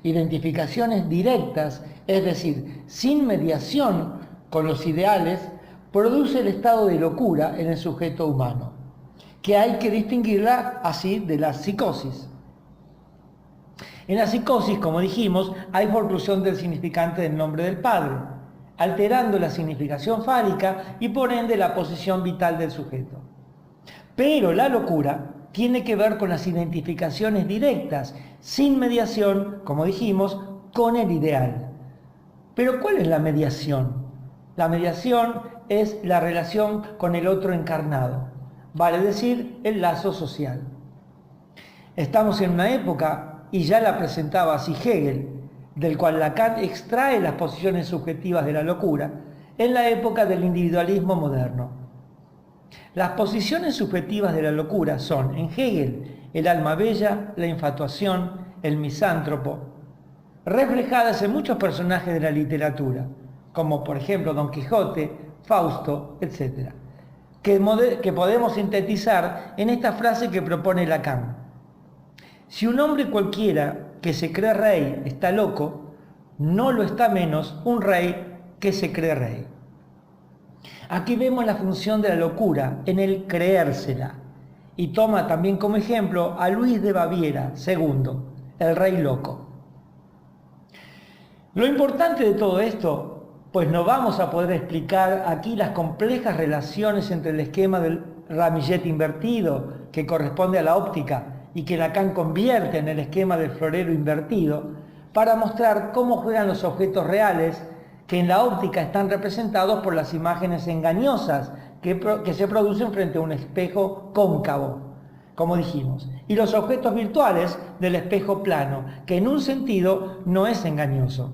C: identificaciones directas, es decir, sin mediación con los ideales, produce el estado de locura en el sujeto humano, que hay que distinguirla así de la psicosis. En la psicosis, como dijimos, hay forclusión del significante del nombre del padre, alterando la significación fálica y por ende la posición vital del sujeto. Pero la locura tiene que ver con las identificaciones directas, sin mediación, como dijimos, con el ideal. Pero ¿cuál es la mediación? La mediación es la relación con el otro encarnado, vale decir, el lazo social. Estamos en una época, y ya la presentaba así Hegel, del cual Lacan extrae las posiciones subjetivas de la locura, en la época del individualismo moderno. Las posiciones subjetivas de la locura son, en Hegel, el alma bella, la infatuación, el misántropo, reflejadas en muchos personajes de la literatura, como por ejemplo Don Quijote, Fausto, etc., que podemos sintetizar en esta frase que propone Lacan. Si un hombre cualquiera que se cree rey está loco, no lo está menos un rey que se cree rey. Aquí vemos la función de la locura en el creérsela, y toma también como ejemplo a Luis de Baviera II, el rey loco. Lo importante de todo esto, pues no vamos a poder explicar aquí las complejas relaciones entre el esquema del ramillete invertido, que corresponde a la óptica, y que Lacan convierte en el esquema del florero invertido, para mostrar cómo juegan los objetos reales que en la óptica están representados por las imágenes engañosas que se producen frente a un espejo cóncavo, como dijimos, y los objetos virtuales del espejo plano, que en un sentido no es engañoso.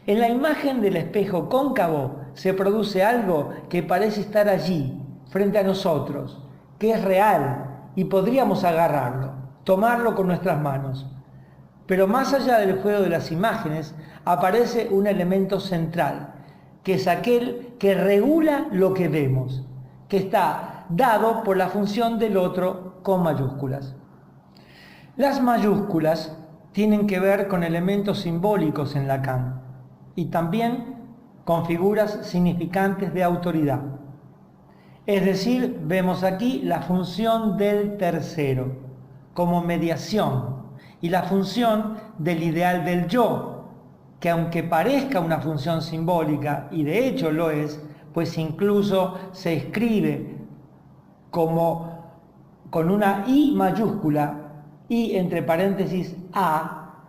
C: En la imagen del espejo cóncavo se produce algo que parece estar allí, frente a nosotros, que es real, y podríamos agarrarlo, tomarlo con nuestras manos. Pero más allá del juego de las imágenes, aparece un elemento central, que es aquel que regula lo que vemos, que está dado por la función del otro con mayúsculas. Las mayúsculas tienen que ver con elementos simbólicos en Lacan y también con figuras significantes de autoridad. Es decir, vemos aquí la función del tercero como mediación y la función del ideal del yo, que aunque parezca una función simbólica, y de hecho lo es, pues incluso se escribe como con una I mayúscula, I entre paréntesis A,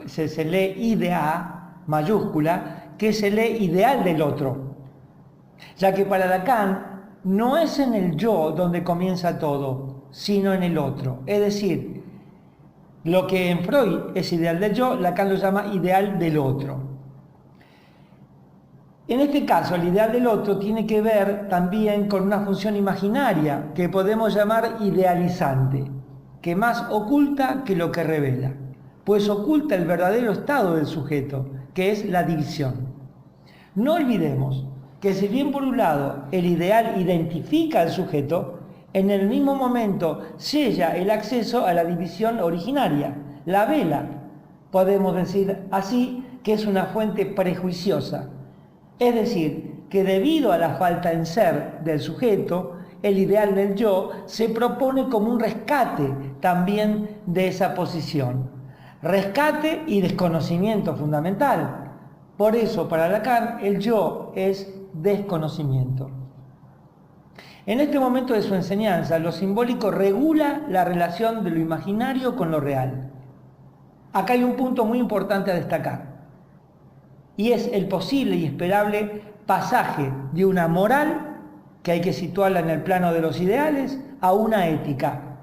C: se lee I de A mayúscula, que es el ideal del otro, ya que para Lacan no es en el yo donde comienza todo, sino en el otro. Es decir, lo que en Freud es ideal del yo, Lacan lo llama ideal del otro. En este caso, el ideal del otro tiene que ver también con una función imaginaria que podemos llamar idealizante, que más oculta que lo que revela, pues oculta el verdadero estado del sujeto, que es la división. No olvidemos que si bien por un lado el ideal identifica al sujeto, en el mismo momento sella el acceso a la división originaria, la vela. Podemos decir así que es una fuente prejuiciosa, es decir, que debido a la falta en ser del sujeto, el ideal del yo se propone como un rescate también de esa posición. Rescate y desconocimiento fundamental. Por eso, para Lacan, el yo es desconocimiento. En este momento de su enseñanza, lo simbólico regula la relación de lo imaginario con lo real. Acá hay un punto muy importante a destacar, y es el posible y esperable pasaje de una moral que hay que situarla en el plano de los ideales, a una ética,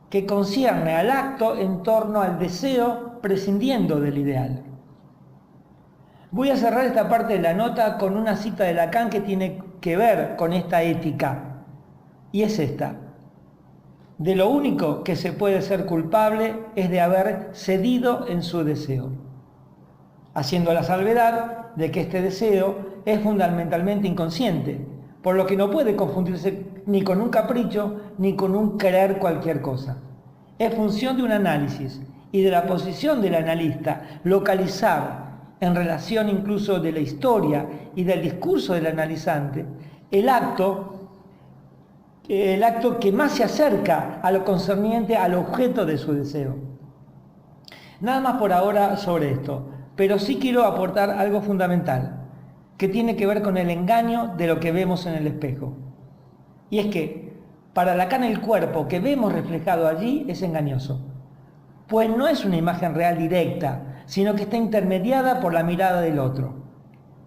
C: que concierne al acto en torno al deseo prescindiendo del ideal. Voy a cerrar esta parte de la nota con una cita de Lacan que tiene que ver con esta ética, y es esta: de lo único que se puede ser culpable es de haber cedido en su deseo, haciendo la salvedad de que este deseo es fundamentalmente inconsciente, por lo que no puede confundirse ni con un capricho ni con un querer cualquier cosa. Es función de un análisis y de la posición del analista localizar, en relación incluso de la historia y del discurso del analizante, el acto que más se acerca a lo concerniente al objeto de su deseo. Nada más por ahora sobre esto, pero sí quiero aportar algo fundamental, que tiene que ver con el engaño de lo que vemos en el espejo. Y es que, para Lacan, el cuerpo que vemos reflejado allí es engañoso, pues no es una imagen real directa, sino que está intermediada por la mirada del otro,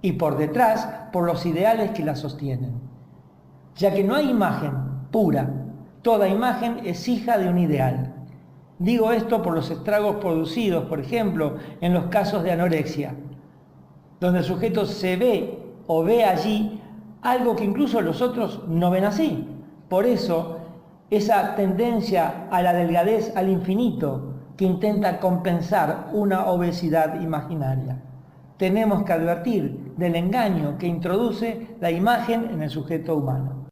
C: y por detrás por los ideales que la sostienen. Ya que no hay imagen pura, toda imagen es hija de un ideal. Digo esto por los estragos producidos, por ejemplo, en los casos de anorexia, donde el sujeto se ve o ve allí algo que incluso los otros no ven así. Por eso, esa tendencia a la delgadez al infinito que intenta compensar una obesidad imaginaria. Tenemos que advertir del engaño que introduce la imagen en el sujeto humano.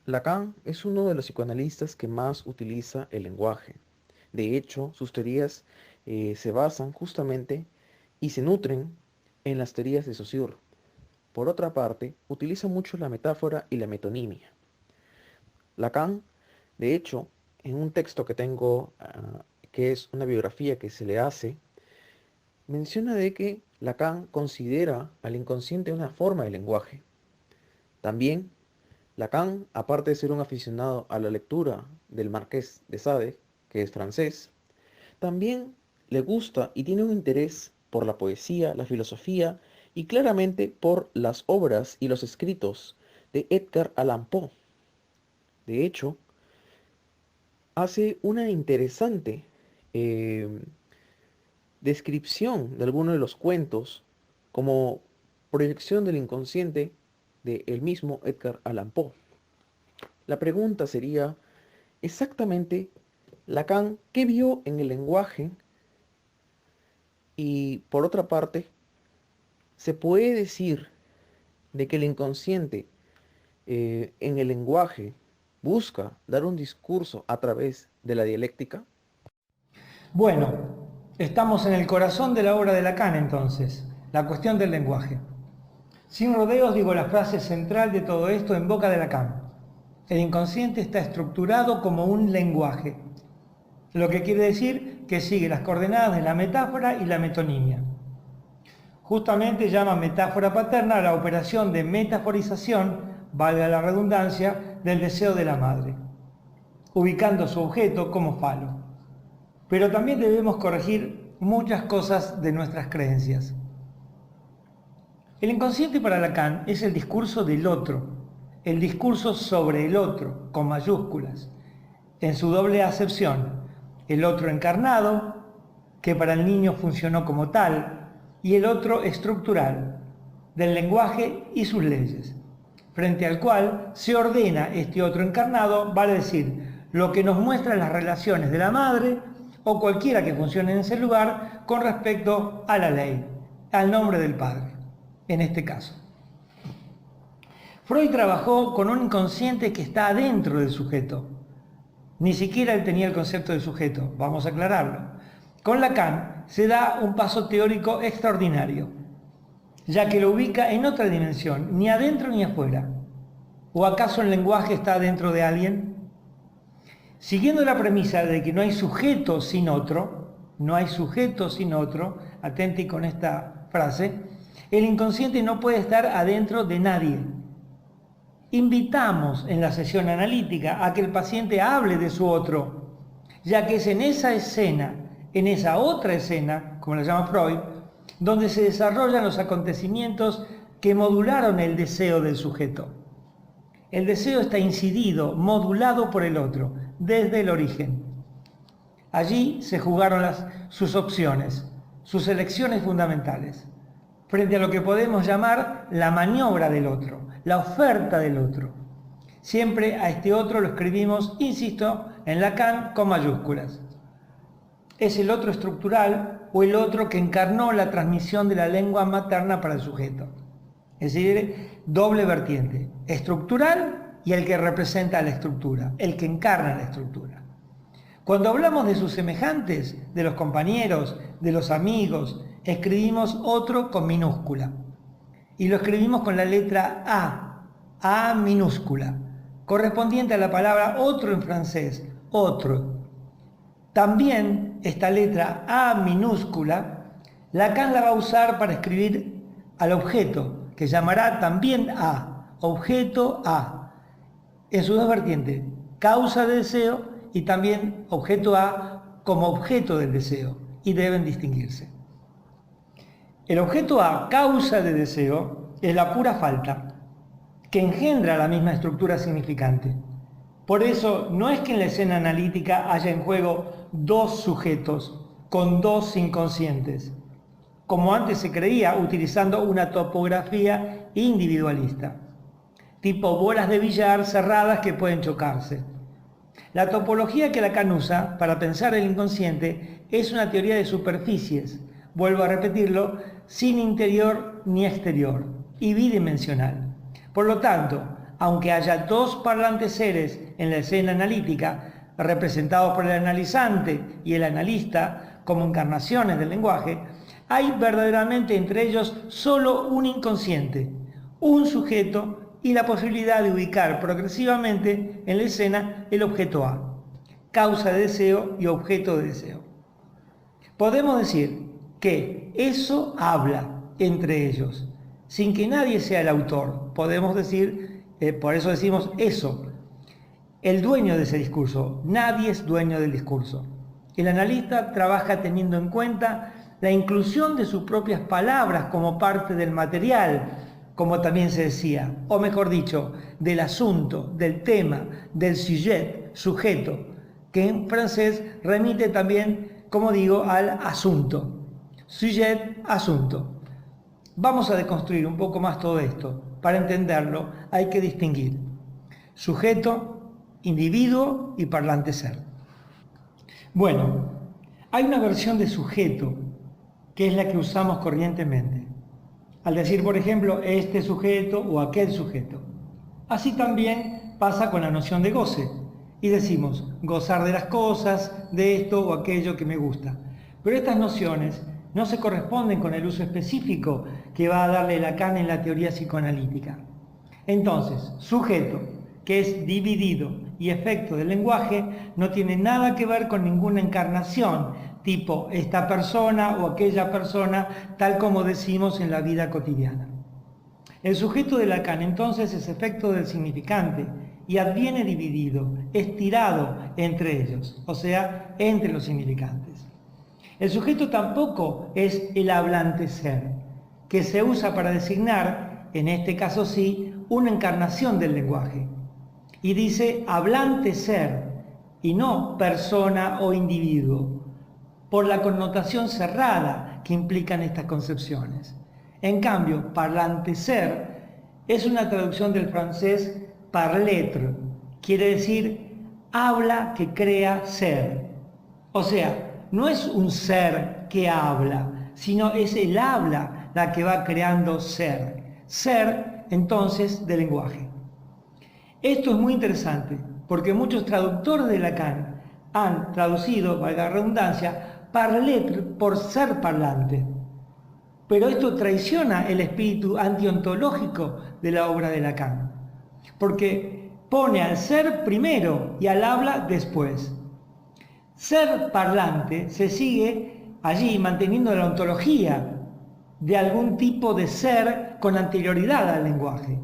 B: Lacan es uno de los psicoanalistas que más utiliza el lenguaje. De hecho, sus teorías se basan justamente y se nutren en las teorías de Saussure. Por otra parte, utiliza mucho la metáfora y la metonimia. Lacan, de hecho, en un texto que tengo, que es una biografía que se le hace, menciona de que Lacan considera al inconsciente una forma de lenguaje. También, Lacan, aparte de ser un aficionado a la lectura del Marqués de Sade, que es francés, también le gusta y tiene un interés por la poesía, la filosofía y claramente por las obras y los escritos de Edgar Allan Poe. De hecho, hace una interesante descripción de algunos de los cuentos como proyección del inconsciente de el mismo Edgar Allan Poe. La pregunta sería, exactamente, Lacan, ¿qué vio en el lenguaje? Y por otra parte, ¿se puede decir de que el inconsciente en el lenguaje busca dar un discurso a través de la dialéctica?
C: Bueno, estamos en el corazón de la obra de Lacan entonces, la cuestión del lenguaje. Sin rodeos digo la frase central de todo esto en boca de Lacan. El inconsciente está estructurado como un lenguaje, lo que quiere decir que sigue las coordenadas de la metáfora y la metonimia. Justamente llama metáfora paterna a la operación de metaforización, valga la redundancia, del deseo de la madre, ubicando su objeto como falo. Pero también debemos corregir muchas cosas de nuestras creencias. El inconsciente para Lacan es el discurso del otro, el discurso sobre el otro, con mayúsculas, en su doble acepción, el otro encarnado, que para el niño funcionó como tal, y el otro estructural, del lenguaje y sus leyes, frente al cual se ordena este otro encarnado, vale decir, lo que nos muestra las relaciones de la madre o cualquiera que funcione en ese lugar con respecto a la ley, al nombre del padre, en este caso. Freud trabajó con un inconsciente que está adentro del sujeto. Ni siquiera él tenía el concepto de sujeto, vamos a aclararlo. Con Lacan se da un paso teórico extraordinario, ya que lo ubica en otra dimensión, ni adentro ni afuera. ¿O acaso el lenguaje está dentro de alguien? Siguiendo la premisa de que no hay sujeto sin otro, atenti con esta frase, el inconsciente no puede estar adentro de nadie. Invitamos en la sesión analítica a que el paciente hable de su otro, ya que es en esa escena, en esa otra escena, como la llama Freud, donde se desarrollan los acontecimientos que modularon el deseo del sujeto. El deseo está incidido, modulado por el otro, desde el origen. Allí se jugaron sus opciones, sus elecciones fundamentales, frente a lo que podemos llamar la maniobra del otro, la oferta del otro. Siempre a este otro lo escribimos, insisto, en Lacan con mayúsculas. Es el otro estructural o el otro que encarnó la transmisión de la lengua materna para el sujeto. Es decir, doble vertiente, estructural y el que representa la estructura, el que encarna la estructura. Cuando hablamos de sus semejantes, de los compañeros, de los amigos, escribimos otro con minúscula. Y lo escribimos con la letra A minúscula, correspondiente a la palabra otro en francés, otro. También esta letra A minúscula, Lacan la va a usar para escribir al objeto, que llamará también A, objeto A, en sus dos vertientes, causa de deseo y también objeto A como objeto del deseo, y deben distinguirse. El objeto A, causa de deseo, es la pura falta, que engendra la misma estructura significante. Por eso no es que en la escena analítica haya en juego dos sujetos con dos inconscientes, como antes se creía utilizando una topografía individualista, tipo bolas de billar cerradas que pueden chocarse. La topología que Lacan usa para pensar el inconsciente es una teoría de superficies, vuelvo a repetirlo, sin interior ni exterior, y bidimensional. Por lo tanto, aunque haya dos parlantes seres en la escena analítica, representados por el analizante y el analista como encarnaciones del lenguaje, hay verdaderamente entre ellos solo un inconsciente, un sujeto y la posibilidad de ubicar progresivamente en la escena el objeto A, causa de deseo y objeto de deseo. Podemos decir que eso habla entre ellos, sin que nadie sea el autor. Podemos decir, por eso decimos eso, el dueño de ese discurso. Nadie es dueño del discurso. El analista trabaja teniendo en cuenta la inclusión de sus propias palabras como parte del material, como también se decía, o mejor dicho, del asunto, del tema, del sujet, sujeto, que en francés remite también, como digo, al asunto. Sujet, asunto. Vamos a deconstruir un poco más todo esto. Para entenderlo hay que distinguir sujeto, individuo y parlante ser. Bueno, hay una versión de sujeto que es la que usamos corrientemente, al decir, por ejemplo, este sujeto o aquel sujeto. Así también pasa con la noción de goce, y decimos gozar de las cosas, de esto o aquello que me gusta. Pero estas nociones no se corresponden con el uso específico que va a darle Lacan en la teoría psicoanalítica. Entonces, sujeto, que es dividido, y efecto del lenguaje, no tiene nada que ver con ninguna encarnación, tipo esta persona o aquella persona, tal como decimos en la vida cotidiana. El sujeto de Lacan entonces es efecto del significante y adviene dividido, estirado entre ellos, o sea, entre los significantes. El sujeto tampoco es el hablante ser, que se usa para designar, en este caso sí, una encarnación del lenguaje. Y dice hablante ser y no persona o individuo, por la connotación cerrada que implican estas concepciones. En cambio, parlante ser es una traducción del francés parler, quiere decir habla que crea ser. O sea, no es un ser que habla, sino es el habla la que va creando ser. Ser, entonces, de lenguaje. Esto es muy interesante, porque muchos traductores de Lacan han traducido, valga la redundancia, parler por ser parlante. Pero esto traiciona el espíritu antiontológico de la obra de Lacan, porque pone al ser primero y al habla después. Ser parlante se sigue allí manteniendo la ontología de algún tipo de ser con anterioridad al lenguaje.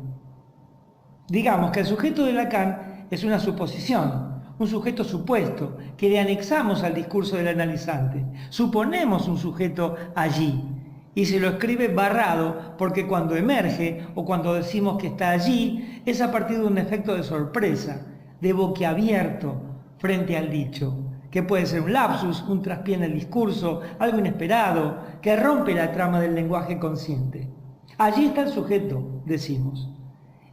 C: Digamos que el sujeto de Lacan es una suposición, un sujeto supuesto, que le anexamos al discurso del analizante. Suponemos un sujeto allí, y se lo escribe barrado porque cuando emerge o cuando decimos que está allí es a partir de un efecto de sorpresa, de boquiabierto frente al dicho, que puede ser un lapsus, un traspié en el discurso, algo inesperado, que rompe la trama del lenguaje consciente. Allí está el sujeto, decimos.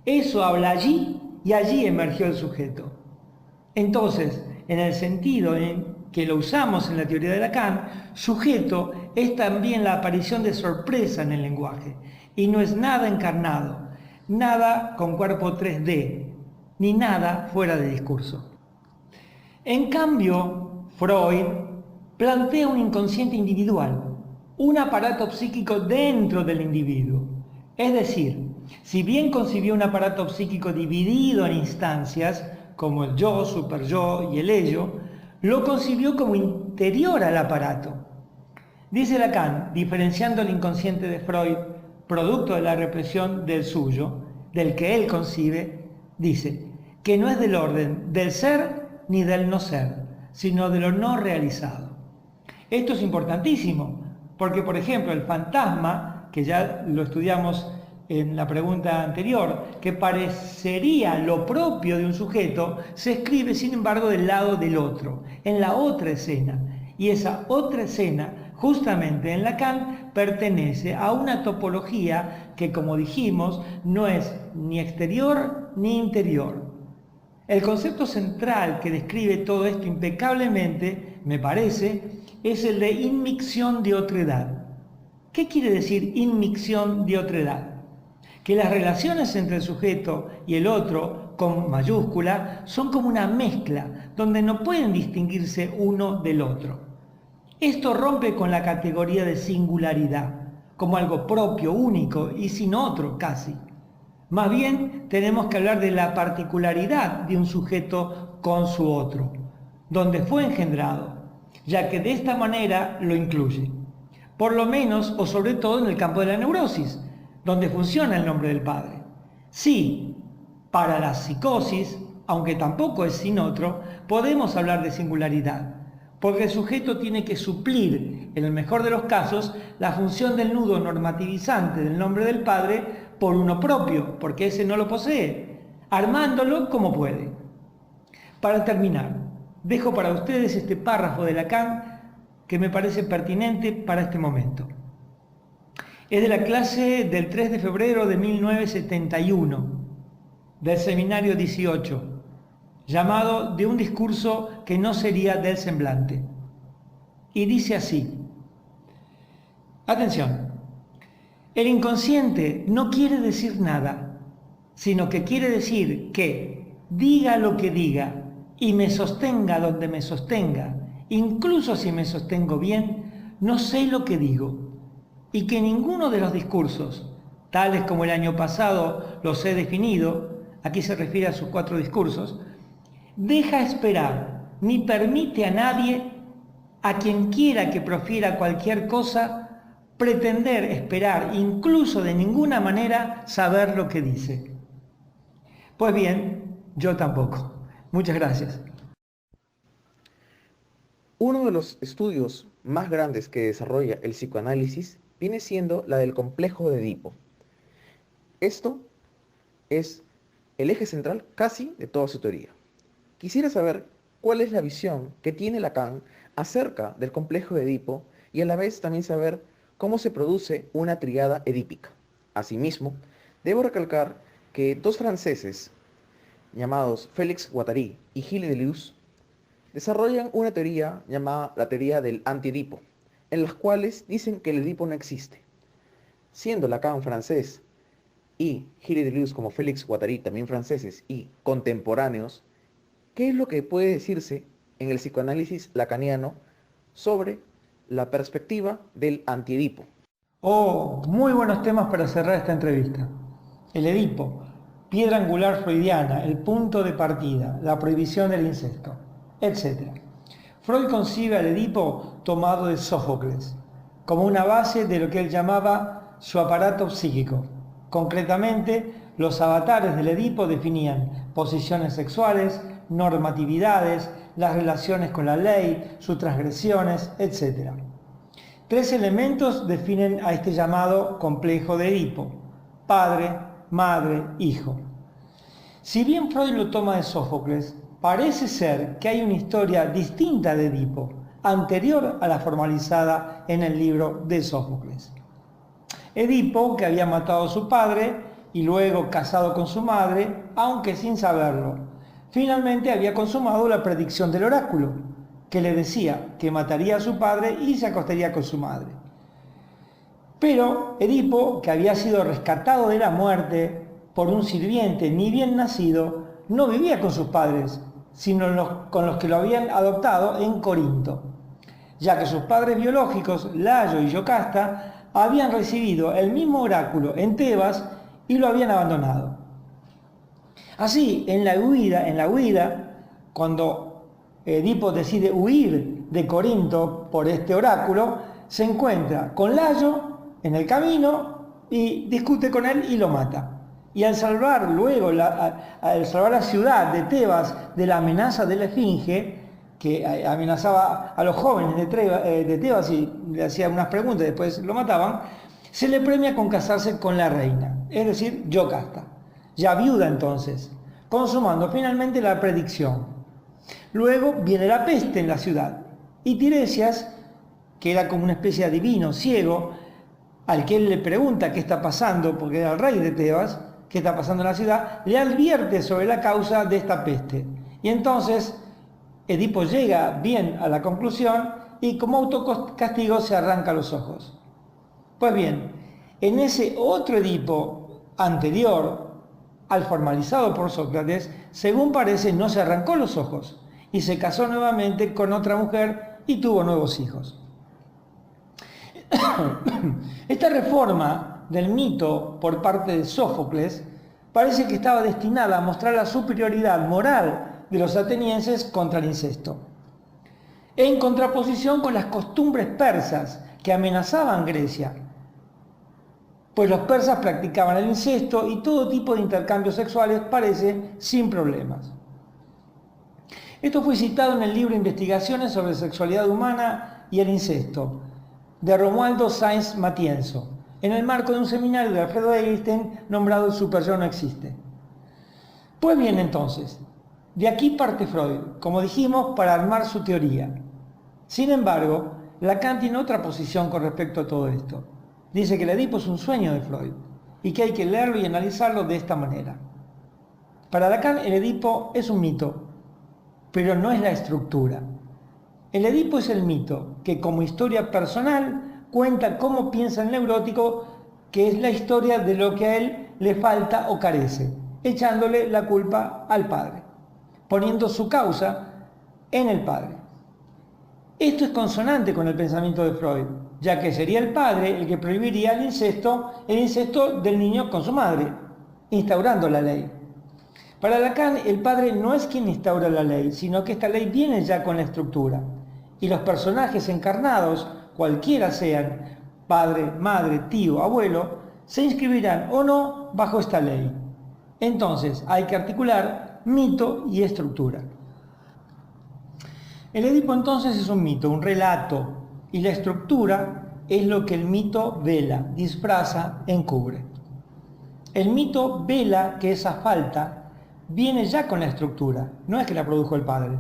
C: Eso habla allí y allí emergió el sujeto. Entonces, en el sentido en que lo usamos en la teoría de Lacan, sujeto es también la aparición de sorpresa en el lenguaje y no es nada encarnado, nada con cuerpo 3D, ni nada fuera de discurso. En cambio, Freud plantea un inconsciente individual, un aparato psíquico dentro del individuo. Es decir, si bien concibió un aparato psíquico dividido en instancias, como el yo, superyo y el ello, lo concibió como interior al aparato. Dice Lacan, diferenciando el inconsciente de Freud, producto de la represión del suyo, del que él concibe, dice que no es del orden del ser ni del no ser, sino de lo no realizado. Esto es importantísimo, porque por ejemplo el fantasma, que ya lo estudiamos en la pregunta anterior, que parecería lo propio de un sujeto, se escribe sin embargo del lado del otro, en la otra escena. Y esa otra escena, justamente en Lacan, pertenece a una topología que, como dijimos, no es ni exterior ni interior. El concepto central que describe todo esto impecablemente, me parece, es el de inmixción de otredad. ¿Qué quiere decir inmixción de otredad? Que las relaciones entre el sujeto y el otro, con mayúscula, son como una mezcla, donde no pueden distinguirse uno del otro. Esto rompe con la categoría de singularidad, como algo propio, único y sin otro casi. Más bien tenemos que hablar de la particularidad de un sujeto con su otro, donde fue engendrado, ya que de esta manera lo incluye. Por lo menos o sobre todo en el campo de la neurosis, donde funciona el nombre del padre. Sí, para la psicosis, aunque tampoco es sin otro, podemos hablar de singularidad, porque el sujeto tiene que suplir, en el mejor de los casos, la función del nudo normativizante del nombre del padre por uno propio, porque ese no lo posee, armándolo como puede. Para terminar, dejo para ustedes este párrafo de Lacan que me parece pertinente para este momento. Es de la clase del 3 de febrero de 1971, del seminario 18, llamado De un discurso que no sería del semblante. Y dice así, atención, el inconsciente no quiere decir nada, sino que quiere decir que diga lo que diga y me sostenga donde me sostenga, incluso si me sostengo bien, no sé lo que digo. Y que ninguno de los discursos, tales como el año pasado los he definido, aquí se refiere a sus 4 discursos, deja esperar ni permite a nadie, a quien quiera que profiera cualquier cosa, pretender esperar, incluso de ninguna manera, saber lo que dice. Pues bien, yo tampoco. Muchas gracias.
B: Uno de los estudios más grandes que desarrolla el psicoanálisis viene siendo la del complejo de Edipo. Esto es el eje central casi de toda su teoría. Quisiera saber cuál es la visión que tiene Lacan acerca del complejo de Edipo y a la vez también saber cómo se produce una tríada edípica. Asimismo, debo recalcar que 2 franceses llamados Félix Guattari y Gilles Deleuze desarrollan una teoría llamada la teoría del anti-Edipo, en las cuales dicen que el Edipo no existe. Siendo Lacan francés y Gilles Deleuze como Félix Guattari también franceses y contemporáneos, ¿qué es lo que puede decirse en el psicoanálisis lacaniano sobre la perspectiva del anti-Edipo?
C: Oh, muy buenos temas para cerrar esta entrevista. El Edipo, piedra angular freudiana, el punto de partida, la prohibición del incesto, etc. Freud concibe al Edipo tomado de Sófocles, como una base de lo que él llamaba su aparato psíquico. Concretamente, los avatares del Edipo definían posiciones sexuales, normatividades, las relaciones con la ley, sus transgresiones, etc. Tres elementos definen a este llamado complejo de Edipo: padre, madre, hijo. Si bien Freud lo toma de Sófocles, parece ser que hay una historia distinta de Edipo, anterior a la formalizada en el libro de Sófocles. Edipo, que había matado a su padre y luego casado con su madre, aunque sin saberlo, finalmente había consumado la predicción del oráculo, que le decía que mataría a su padre y se acostaría con su madre. Pero Edipo, que había sido rescatado de la muerte por un sirviente ni bien nacido, no vivía con sus padres, sino con los que lo habían adoptado en Corinto, ya que sus padres biológicos, Layo y Yocasta, habían recibido el mismo oráculo en Tebas y lo habían abandonado. Así, en la huida, cuando Edipo decide huir de Corinto por este oráculo, se encuentra con Layo en el camino y discute con él y lo mata. Y al salvar la ciudad de Tebas de la amenaza de la Esfinge, que amenazaba a los jóvenes de Tebas y le hacía unas preguntas y después lo mataban, se le premia con casarse con la reina, es decir, Yocasta, ya viuda entonces, consumando finalmente la predicción. Luego viene la peste en la ciudad y Tiresias, que era como una especie de adivino ciego, al que él le pregunta qué está pasando, porque era el rey de Tebas, qué está pasando en la ciudad, le advierte sobre la causa de esta peste. Y entonces Edipo llega bien a la conclusión y como autocastigo se arranca los ojos. Pues bien, en ese otro Edipo anterior al formalizado por Sócrates, según parece, no se arrancó los ojos y se casó nuevamente con otra mujer y tuvo nuevos hijos. Esta reforma del mito por parte de Sófocles parece que estaba destinada a mostrar la superioridad moral de los atenienses contra el incesto, en contraposición con las costumbres persas que amenazaban Grecia, pues los persas practicaban el incesto y todo tipo de intercambios sexuales, parece, sin problemas. Esto fue citado en el libro Investigaciones sobre Sexualidad Humana y el Incesto, de Romualdo Sáenz Matienzo, en el marco de un seminario de Alfredo Edelstein nombrado El Super-Yo no existe. Pues bien, entonces, de aquí parte Freud, como dijimos, para armar su teoría. Sin embargo, Lacan tiene otra posición con respecto a todo esto. Dice que el Edipo es un sueño de Freud y que hay que leerlo y analizarlo de esta manera. Para Lacan, el Edipo es un mito, pero no es la estructura. El Edipo es el mito que, como historia personal, cuenta cómo piensa el neurótico, que es la historia de lo que a él le falta o carece, echándole la culpa al padre, poniendo su causa en el padre. Esto es consonante con el pensamiento de Freud, ya que sería el padre el que prohibiría el incesto del niño con su madre, instaurando la ley. Para Lacan, el padre no es quien instaura la ley, sino que esta ley viene ya con la estructura, y los personajes encarnados, cualquiera sean, padre, madre, tío, abuelo, se inscribirán o no bajo esta ley. Entonces hay que articular mito y estructura. El Edipo entonces es un mito, un relato, y la estructura es lo que el mito vela, disfraza, encubre. El mito vela que esa falta viene ya con la estructura, no es que la produjo el padre,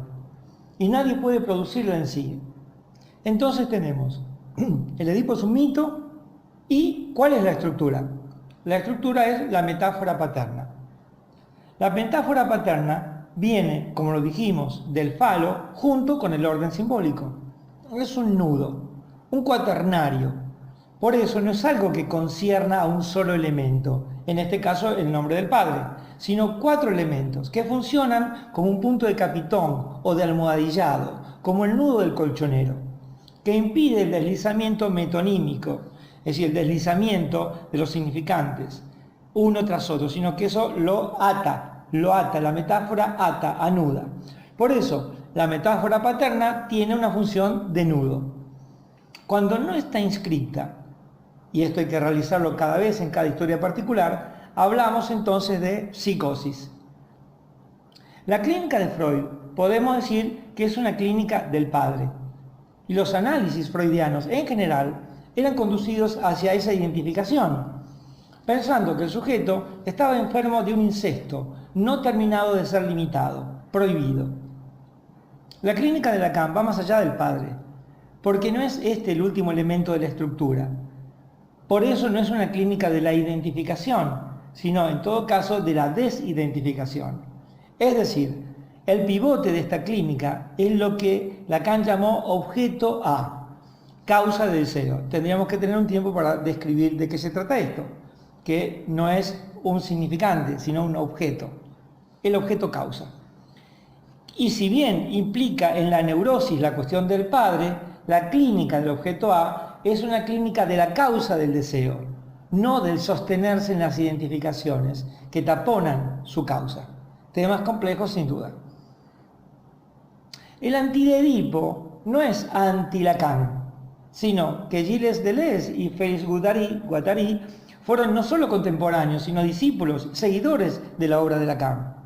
C: y nadie puede producirla en sí. Entonces tenemos, el Edipo es un mito, y ¿cuál es la estructura? La estructura es la metáfora paterna. La metáfora paterna viene, como lo dijimos, del falo junto con el orden simbólico. Es un nudo, un cuaternario. Por eso no es algo que concierna a un solo elemento, en este caso el nombre del padre, sino 4 elementos que funcionan como un punto de capitón o de almohadillado, como el nudo del colchonero, que impide el deslizamiento metonímico, es decir, el deslizamiento de los significantes, uno tras otro, sino que eso lo ata, la metáfora ata, anuda. Por eso, la metáfora paterna tiene una función de nudo. Cuando no está inscrita, y esto hay que realizarlo cada vez en cada historia particular, hablamos entonces de psicosis. La clínica de Freud podemos decir que es una clínica del padre. y los análisis freudianos en general eran conducidos hacia esa identificación, pensando que el sujeto estaba enfermo de un incesto no terminado de ser limitado, prohibido. La clínica de Lacan va más allá del padre, porque no es este el último elemento de la estructura. Por eso no es una clínica de la identificación, sino en todo caso de la desidentificación. Es decir, el pivote de esta clínica es lo que Lacan llamó objeto A, causa de deseo. Tendríamos que tener un tiempo para describir de qué se trata esto, que no es un significante, sino un objeto, el objeto causa. Y si bien implica en la neurosis la cuestión del padre, la clínica del objeto A es una clínica de la causa del deseo, no del sostenerse en las identificaciones que taponan su causa. Temas complejos sin duda. El anti-Edipo no es anti-Lacan, sino que Gilles Deleuze y Félix Guattari fueron no solo contemporáneos, sino discípulos, seguidores de la obra de Lacan.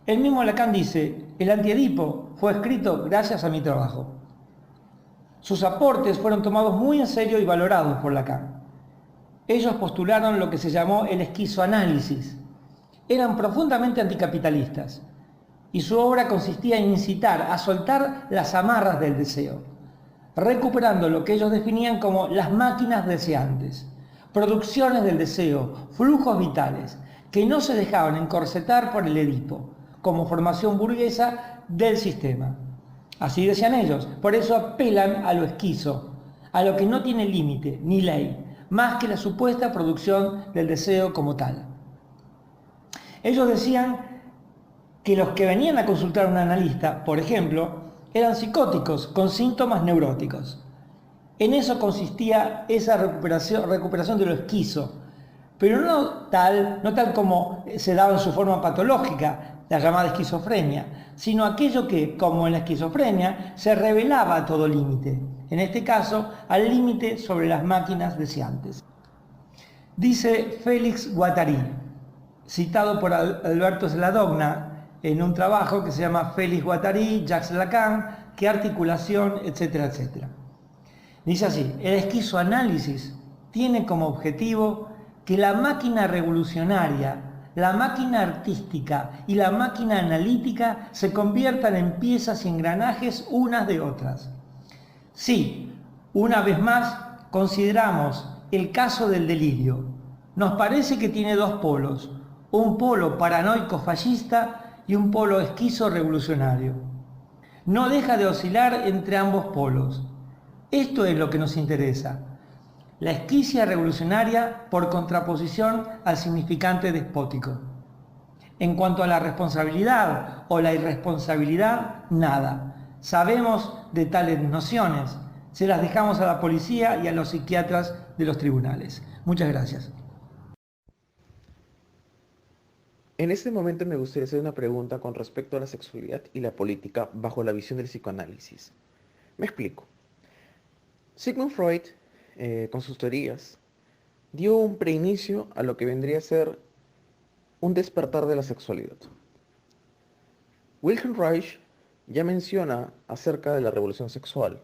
C: El mismo Lacan dice, el anti-Edipo fue escrito gracias a mi trabajo. Sus aportes fueron tomados muy en serio y valorados por Lacan. Ellos postularon lo que se llamó el esquizoanálisis. Eran profundamente anticapitalistas y su obra consistía en incitar a soltar las amarras del deseo, recuperando lo que ellos definían como las máquinas deseantes, producciones del deseo, flujos vitales, que no se dejaban encorsetar por el Edipo, como formación burguesa del sistema. Así decían ellos, por eso apelan a lo esquizo, a lo que no tiene límite ni ley, más que la supuesta producción del deseo como tal. Ellos decían que los que venían a consultar a un analista, por ejemplo, eran psicóticos con síntomas neuróticos. En eso consistía esa recuperación de lo esquizo, pero no tal como se daba en su forma patológica, la llamada esquizofrenia, sino aquello que, como en la esquizofrenia, se revelaba a todo límite, en este caso al límite sobre las máquinas deseantes. Dice Félix Guattari, citado por Alberto Sladogna en un trabajo que se llama Félix Guattari, Jacques Lacan, qué articulación, etcétera, etcétera. Dice así, el esquizoanálisis tiene como objetivo que la máquina revolucionaria, la máquina artística y la máquina analítica se conviertan en piezas y engranajes unas de otras. Sí, una vez más consideramos el caso del delirio. Nos parece que tiene dos polos, un polo paranoico fascista y un polo esquizo revolucionario. No deja de oscilar entre ambos polos. Esto es lo que nos interesa. La esquicia revolucionaria por contraposición al significante despótico. En cuanto a la responsabilidad o la irresponsabilidad, nada. Sabemos de tales nociones. Se las dejamos a la policía y a los psiquiatras de los tribunales. Muchas gracias.
B: En este momento me gustaría hacer una pregunta con respecto a la sexualidad y la política bajo la visión del psicoanálisis. Me explico. Sigmund Freud, con sus teorías, dio un preinicio a lo que vendría a ser un despertar de la sexualidad. Wilhelm Reich ya menciona acerca de la revolución sexual.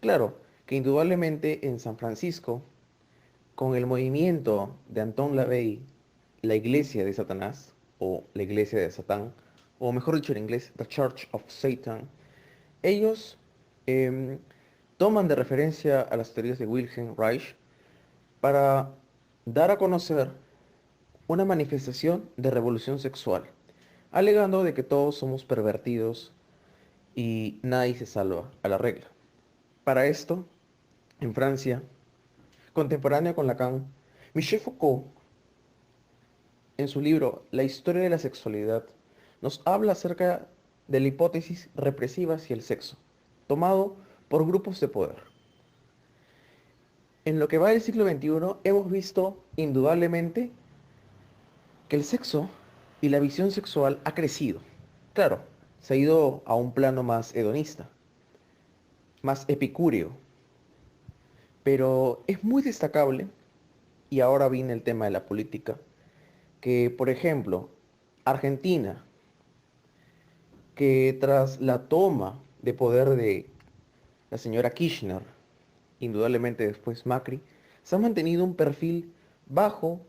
B: Claro, que indudablemente en San Francisco, con el movimiento de Anton LaVey, la iglesia de Satanás, o la iglesia de Satán, o mejor dicho en inglés, The Church of Satan, ellos toman de referencia a las teorías de Wilhelm Reich para dar a conocer una manifestación de revolución sexual, alegando de que todos somos pervertidos y nadie se salva a la regla. Para esto, en Francia, contemporánea con Lacan, Michel Foucault, en su libro La historia de la sexualidad, nos habla acerca de la hipótesis represiva hacia el sexo, tomado por grupos de poder. En lo que va del siglo XXI hemos visto indudablemente que el sexo y la visión sexual ha crecido. Claro, se ha ido a un plano más hedonista, más epicúreo, pero es muy destacable, y ahora viene el tema de la política, que por ejemplo, Argentina, que tras la toma de poder de la señora Kirchner, indudablemente después Macri, se ha mantenido un perfil bajo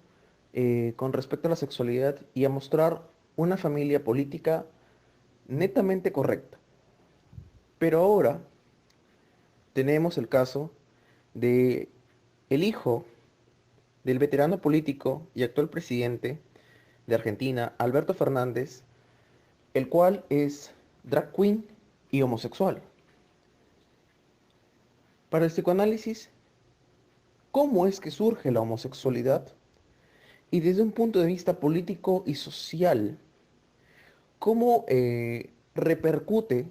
B: con respecto a la sexualidad y a mostrar una familia política netamente correcta. Pero ahora tenemos el caso de el hijo del veterano político y actual presidente de Argentina, Alberto Fernández, el cual es drag queen y homosexual. Para el psicoanálisis, ¿cómo es que surge la homosexualidad? Y desde un punto de vista político y social, ¿cómo repercute,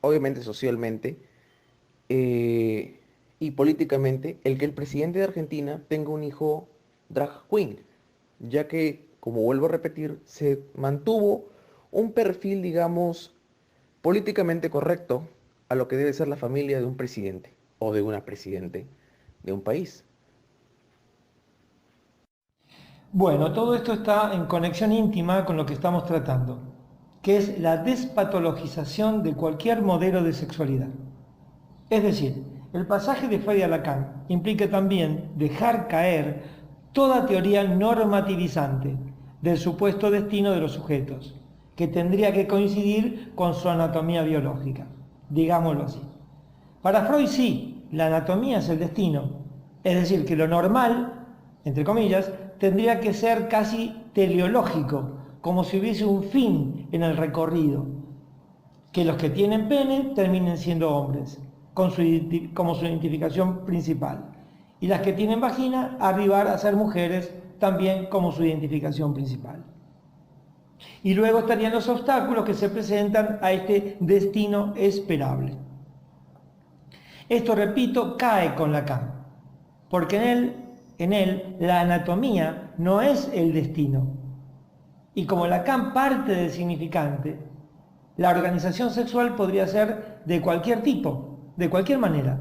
B: obviamente socialmente, y políticamente, el que el presidente de Argentina tenga un hijo drag queen? Ya que, como vuelvo a repetir, se mantuvo un perfil, digamos, políticamente correcto a lo que debe ser la familia de un presidente o de una presidente de un país.
C: Bueno, todo esto está en conexión íntima con lo que estamos tratando, que es la despatologización de cualquier modelo de sexualidad. Es decir, el pasaje de Freud a Lacan implica también dejar caer toda teoría normativizante del supuesto destino de los sujetos, que tendría que coincidir con su anatomía biológica, digámoslo así. Para Freud sí, la anatomía es el destino, es decir, que lo normal, entre comillas, tendría que ser casi teleológico, como si hubiese un fin en el recorrido, que los que tienen pene terminen siendo hombres, como su identificación principal, y las que tienen vagina arribar a ser mujeres también como su identificación principal. Y luego estarían los obstáculos que se presentan a este destino esperable. Esto, repito, cae con Lacan, porque en él la anatomía no es el destino. Y como Lacan parte del significante, la organización sexual podría ser de cualquier tipo, de cualquier manera.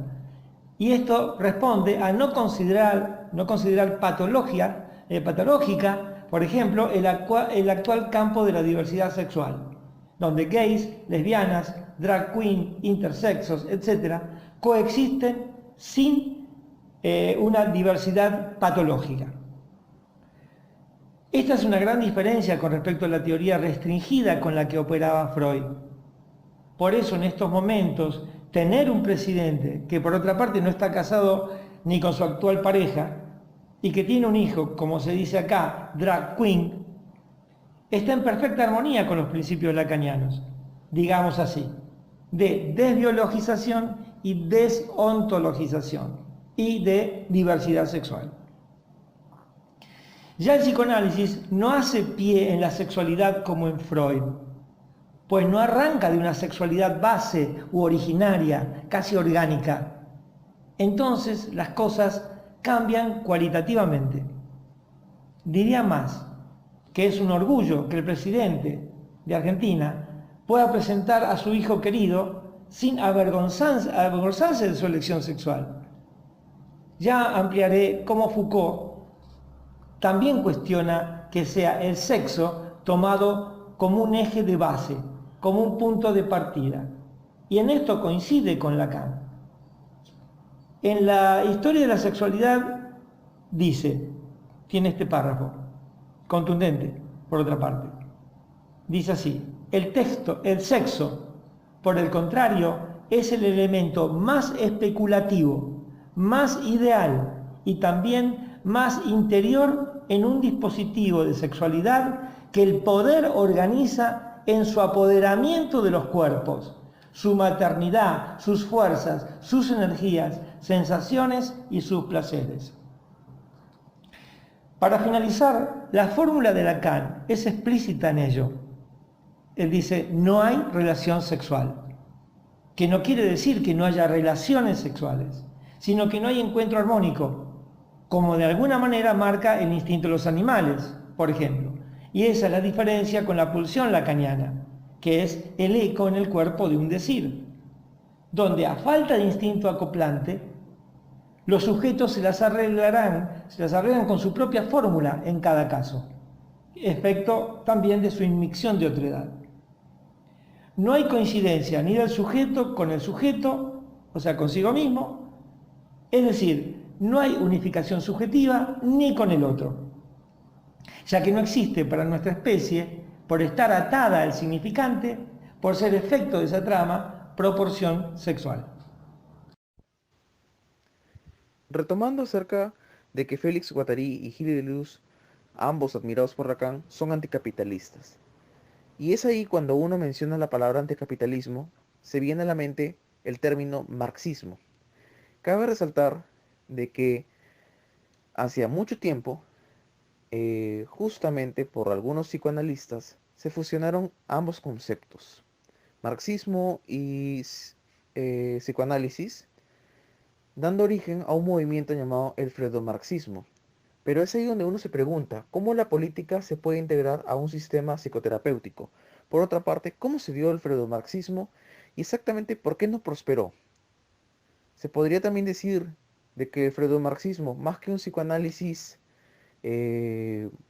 C: Y esto responde a no considerar patológica, por ejemplo, el actual campo de la diversidad sexual, donde gays, lesbianas, drag queen, intersexos, etc., coexisten sin una diversidad patológica. Esta es una gran diferencia con respecto a la teoría restringida con la que operaba Freud. Por eso, en estos momentos, tener un presidente que por otra parte no está casado ni con su actual pareja y que tiene un hijo, como se dice acá, drag queen, está en perfecta armonía con los principios lacanianos, digamos así, de desbiologización y desontologización y de diversidad sexual. Ya el psicoanálisis no hace pie en la sexualidad como en Freud, pues no arranca de una sexualidad base u originaria, casi orgánica. Entonces las cosas cambian cualitativamente. Diría más, que es un orgullo que el presidente de Argentina pueda presentar a su hijo querido sin avergonzarse de su elección sexual. Ya ampliaré cómo Foucault también cuestiona que sea el sexo tomado como un eje de base, como un punto de partida. Y en esto coincide con Lacan. En la historia de la sexualidad tiene este párrafo, contundente, por otra parte. Dice así: el sexo, por el contrario, es el elemento más especulativo, más ideal y también más interior en un dispositivo de sexualidad que el poder organiza en su apoderamiento de los cuerpos, su maternidad, sus fuerzas, sus energías, sensaciones y sus placeres. Para finalizar, la fórmula de Lacan es explícita en ello. Él dice: no hay relación sexual, que no quiere decir que no haya relaciones sexuales, sino que no hay encuentro armónico, como de alguna manera marca el instinto de los animales, por ejemplo. Y esa es la diferencia con la pulsión lacaniana, que es el eco en el cuerpo de un decir, donde a falta de instinto acoplante, los sujetos se las arreglan con su propia fórmula en cada caso, efecto también de su inmixción de otredad. No hay coincidencia ni del sujeto con el sujeto, o sea, consigo mismo, es decir, no hay unificación subjetiva ni con el otro, ya que no existe para nuestra especie, por estar atada al significante, por ser efecto de esa trama, proporción sexual.
B: Retomando acerca de que Félix Guattari y Gilles Deleuze, ambos admirados por Lacan, son anticapitalistas. Y es ahí cuando uno menciona la palabra anticapitalismo, se viene a la mente el término marxismo. Cabe resaltar de que hacia mucho tiempo, justamente por algunos psicoanalistas, se fusionaron ambos conceptos, marxismo y psicoanálisis, dando origen a un movimiento llamado el freudomarxismo. Pero es ahí donde uno se pregunta, ¿cómo la política se puede integrar a un sistema psicoterapéutico? Por otra parte, ¿cómo se dio el freudomarxismo y exactamente por qué no prosperó? Se podría también decir de que el freudomarxismo, más que un psicoanálisis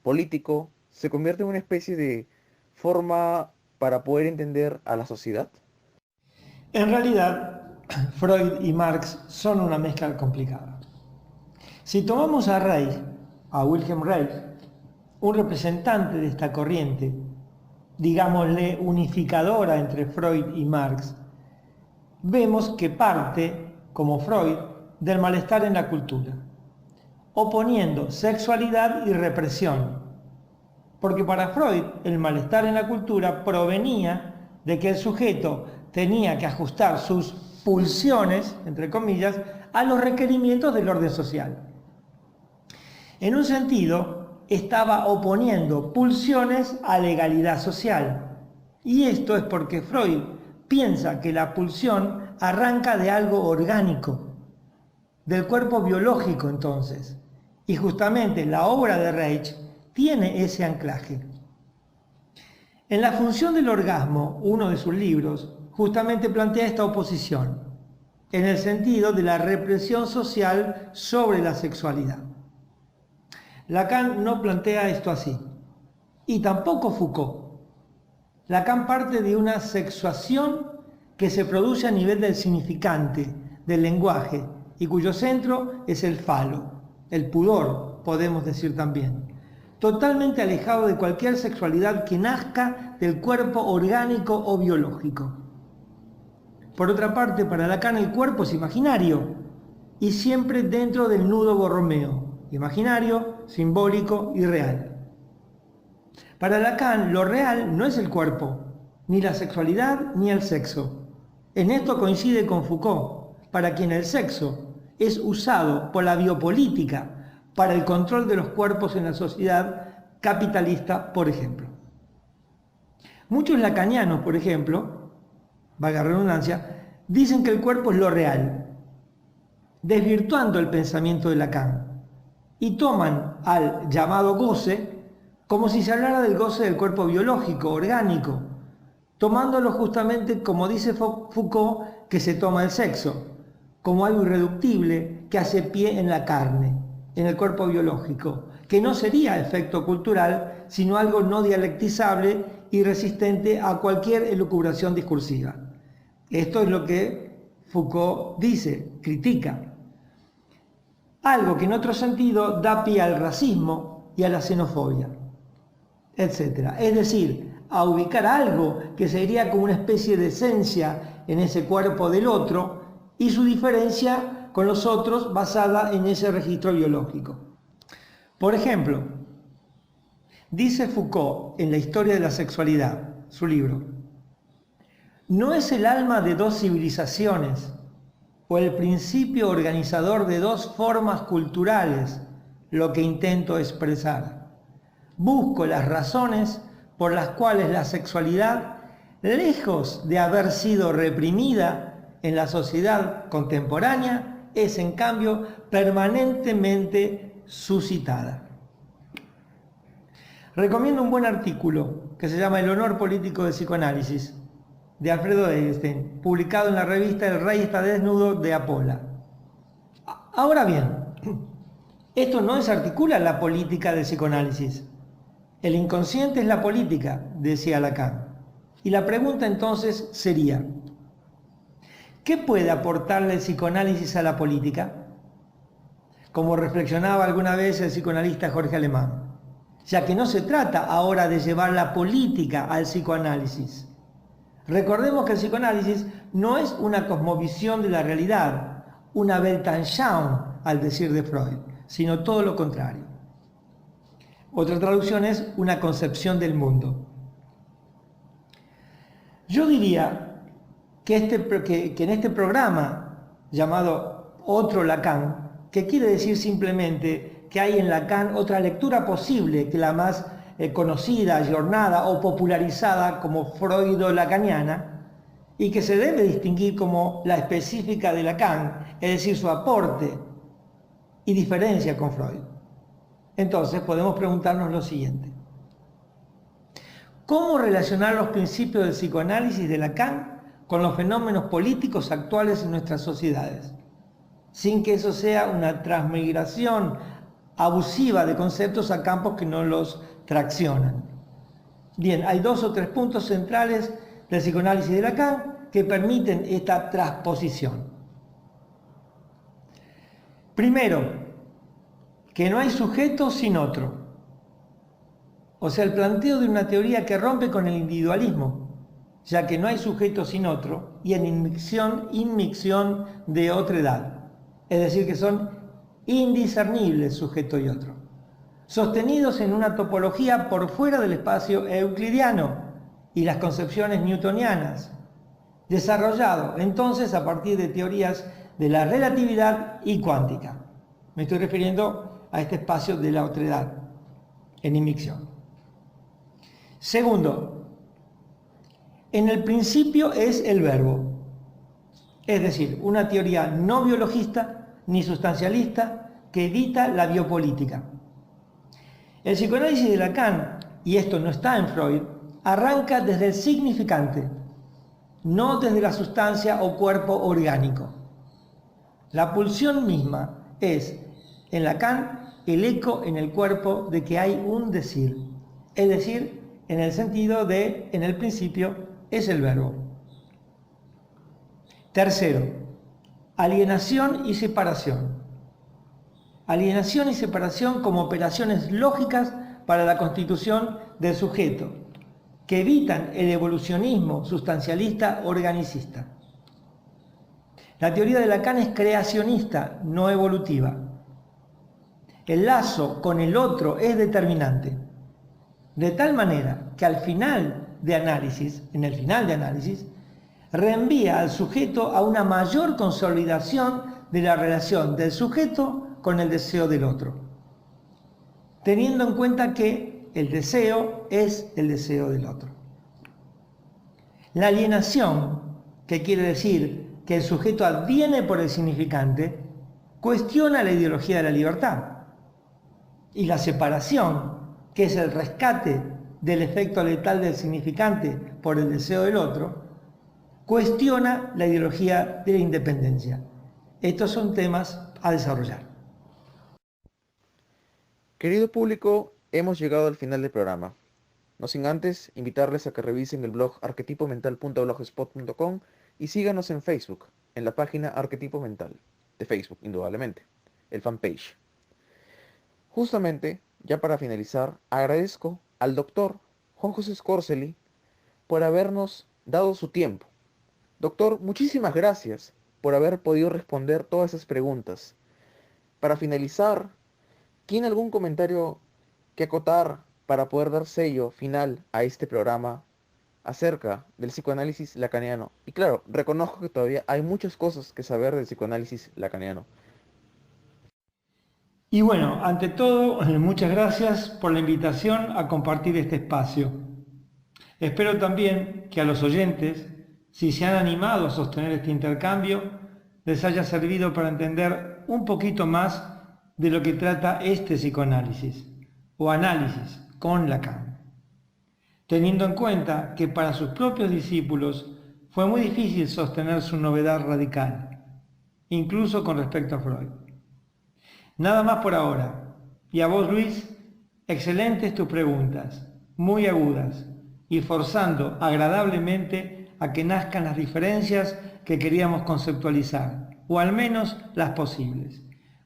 B: político, se convierte en una especie de forma para poder entender a la sociedad.
C: En realidad, Freud y Marx son una mezcla complicada. Si tomamos a Reich, a Wilhelm Reich, un representante de esta corriente, digámosle unificadora entre Freud y Marx, vemos que parte, como Freud, del malestar en la cultura, oponiendo sexualidad y represión, porque para Freud el malestar en la cultura provenía de que el sujeto tenía que ajustar sus pulsiones, entre comillas, a los requerimientos del orden social. En un sentido, estaba oponiendo pulsiones a legalidad social. Y esto es porque Freud piensa que la pulsión arranca de algo orgánico, del cuerpo biológico entonces. Y justamente la obra de Reich tiene ese anclaje. En La función del orgasmo, uno de sus libros, justamente plantea esta oposición, en el sentido de la represión social sobre la sexualidad. Lacan no plantea esto así, y tampoco Foucault. Lacan parte de una sexuación que se produce a nivel del significante, del lenguaje, y cuyo centro es el falo, el pudor, podemos decir también, totalmente alejado de cualquier sexualidad que nazca del cuerpo orgánico o biológico. Por otra parte, para Lacan el cuerpo es imaginario, y siempre dentro del nudo borromeo, imaginario, simbólico y real. Para Lacan, lo real no es el cuerpo, ni la sexualidad, ni el sexo. En esto coincide con Foucault, para quien el sexo es usado por la biopolítica para el control de los cuerpos en la sociedad capitalista, por ejemplo. Muchos lacanianos, por ejemplo, valga redundancia, dicen que el cuerpo es lo real, desvirtuando el pensamiento de Lacan, y toman al llamado goce como si se hablara del goce del cuerpo biológico, orgánico, tomándolo justamente, como dice Foucault, que se toma el sexo, como algo irreductible que hace pie en la carne, en el cuerpo biológico, que no sería efecto cultural, sino algo no dialectizable y resistente a cualquier elucubración discursiva. Esto es lo que Foucault dice, critica. Algo que en otro sentido da pie al racismo y a la xenofobia, etc. Es decir, a ubicar algo que sería como una especie de esencia en ese cuerpo del otro y su diferencia con los otros basada en ese registro biológico. Por ejemplo, dice Foucault en La historia de la sexualidad, su libro, no es el alma de dos civilizaciones o el principio organizador de dos formas culturales lo que intento expresar. Busco las razones por las cuales la sexualidad, lejos de haber sido reprimida en la sociedad contemporánea, es en cambio permanentemente suscitada. Recomiendo un buen artículo que se llama El honor político del psicoanálisis, de Alfredo Edelstein, publicado en la revista El Rey está desnudo de Apola. Ahora bien, esto no desarticula la política del psicoanálisis. El inconsciente es la política, decía Lacan. Y la pregunta entonces sería, ¿qué puede aportarle el psicoanálisis a la política? Como reflexionaba alguna vez el psicoanalista Jorge Alemán, ya que no se trata ahora de llevar la política al psicoanálisis. Recordemos que el psicoanálisis no es una cosmovisión de la realidad, una Weltanschauung, al decir de Freud, sino todo lo contrario. Otra traducción es una concepción del mundo. Yo diría que en este programa llamado Otro Lacan, que quiere decir simplemente que hay en Lacan otra lectura posible que la más conocida, ayornada o popularizada como freudo-lacaniana, y que se debe distinguir como la específica de Lacan, es decir, su aporte y diferencia con Freud. Entonces podemos preguntarnos lo siguiente: ¿cómo relacionar los principios del psicoanálisis de Lacan con los fenómenos políticos actuales en nuestras sociedades, sin que eso sea una transmigración abusiva de conceptos a campos que no los traccionan? Bien, hay 2 o 3 puntos centrales del psicoanálisis de Lacan que permiten esta transposición. Primero, que no hay sujeto sin otro. O sea, el planteo de una teoría que rompe con el individualismo, ya que no hay sujeto sin otro y en inmixción de otra edad. Es decir, que son indiscernibles sujeto y otro, sostenidos en una topología por fuera del espacio euclidiano y las concepciones newtonianas, desarrollado entonces a partir de teorías de la relatividad y cuántica. Me estoy refiriendo a este espacio de la otredad en inmixción. Segundo, en el principio es el verbo, es decir, una teoría no biologista ni sustancialista que evita la biopolítica. El psicoanálisis de Lacan, y esto no está en Freud, arranca desde el significante, no desde la sustancia o cuerpo orgánico. La pulsión misma es, en Lacan, el eco en el cuerpo de que hay un decir, es decir, en el sentido de, en el principio, es el verbo. Tercero, alienación y separación. Alienación y separación como operaciones lógicas para la constitución del sujeto, que evitan el evolucionismo sustancialista organicista. La teoría de Lacan es creacionista, no evolutiva. El lazo con el otro es determinante, de tal manera que al final de análisis, en el final de análisis, reenvía al sujeto a una mayor consolidación de la relación del sujeto con el deseo del otro, teniendo en cuenta que el deseo es el deseo del otro. La alienación, que quiere decir que el sujeto adviene por el significante, cuestiona la ideología de la libertad. Y la separación, que es el rescate del efecto letal del significante por el deseo del otro, cuestiona la ideología de la independencia. Estos son temas a desarrollar.
B: Querido público, hemos llegado al final del programa. No sin antes invitarles a que revisen el blog arquetipomental.blogspot.com y síganos en Facebook, en la página Arquetipo Mental, de Facebook, indudablemente, el fanpage. Justamente, ya para finalizar, agradezco al doctor Juan José Scorseli por habernos dado su tiempo. Doctor, muchísimas gracias por haber podido responder todas esas preguntas. Para finalizar, ¿tiene algún comentario que acotar para poder dar sello final a este programa acerca del psicoanálisis lacaniano? Y claro, reconozco que todavía hay muchas cosas que saber del psicoanálisis lacaniano.
C: Y bueno, ante todo, muchas gracias por la invitación a compartir este espacio. Espero también que a los oyentes, si se han animado a sostener este intercambio, les haya servido para entender un poquito más de lo que trata este psicoanálisis, o análisis con Lacan, teniendo en cuenta que para sus propios discípulos fue muy difícil sostener su novedad radical, incluso con respecto a Freud. Nada más por ahora. Y a vos, Luis, excelentes tus preguntas, muy agudas, y forzando agradablemente a que nazcan las diferencias que queríamos conceptualizar, o al menos las posibles.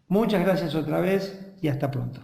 C: Muchas gracias otra vez y hasta pronto.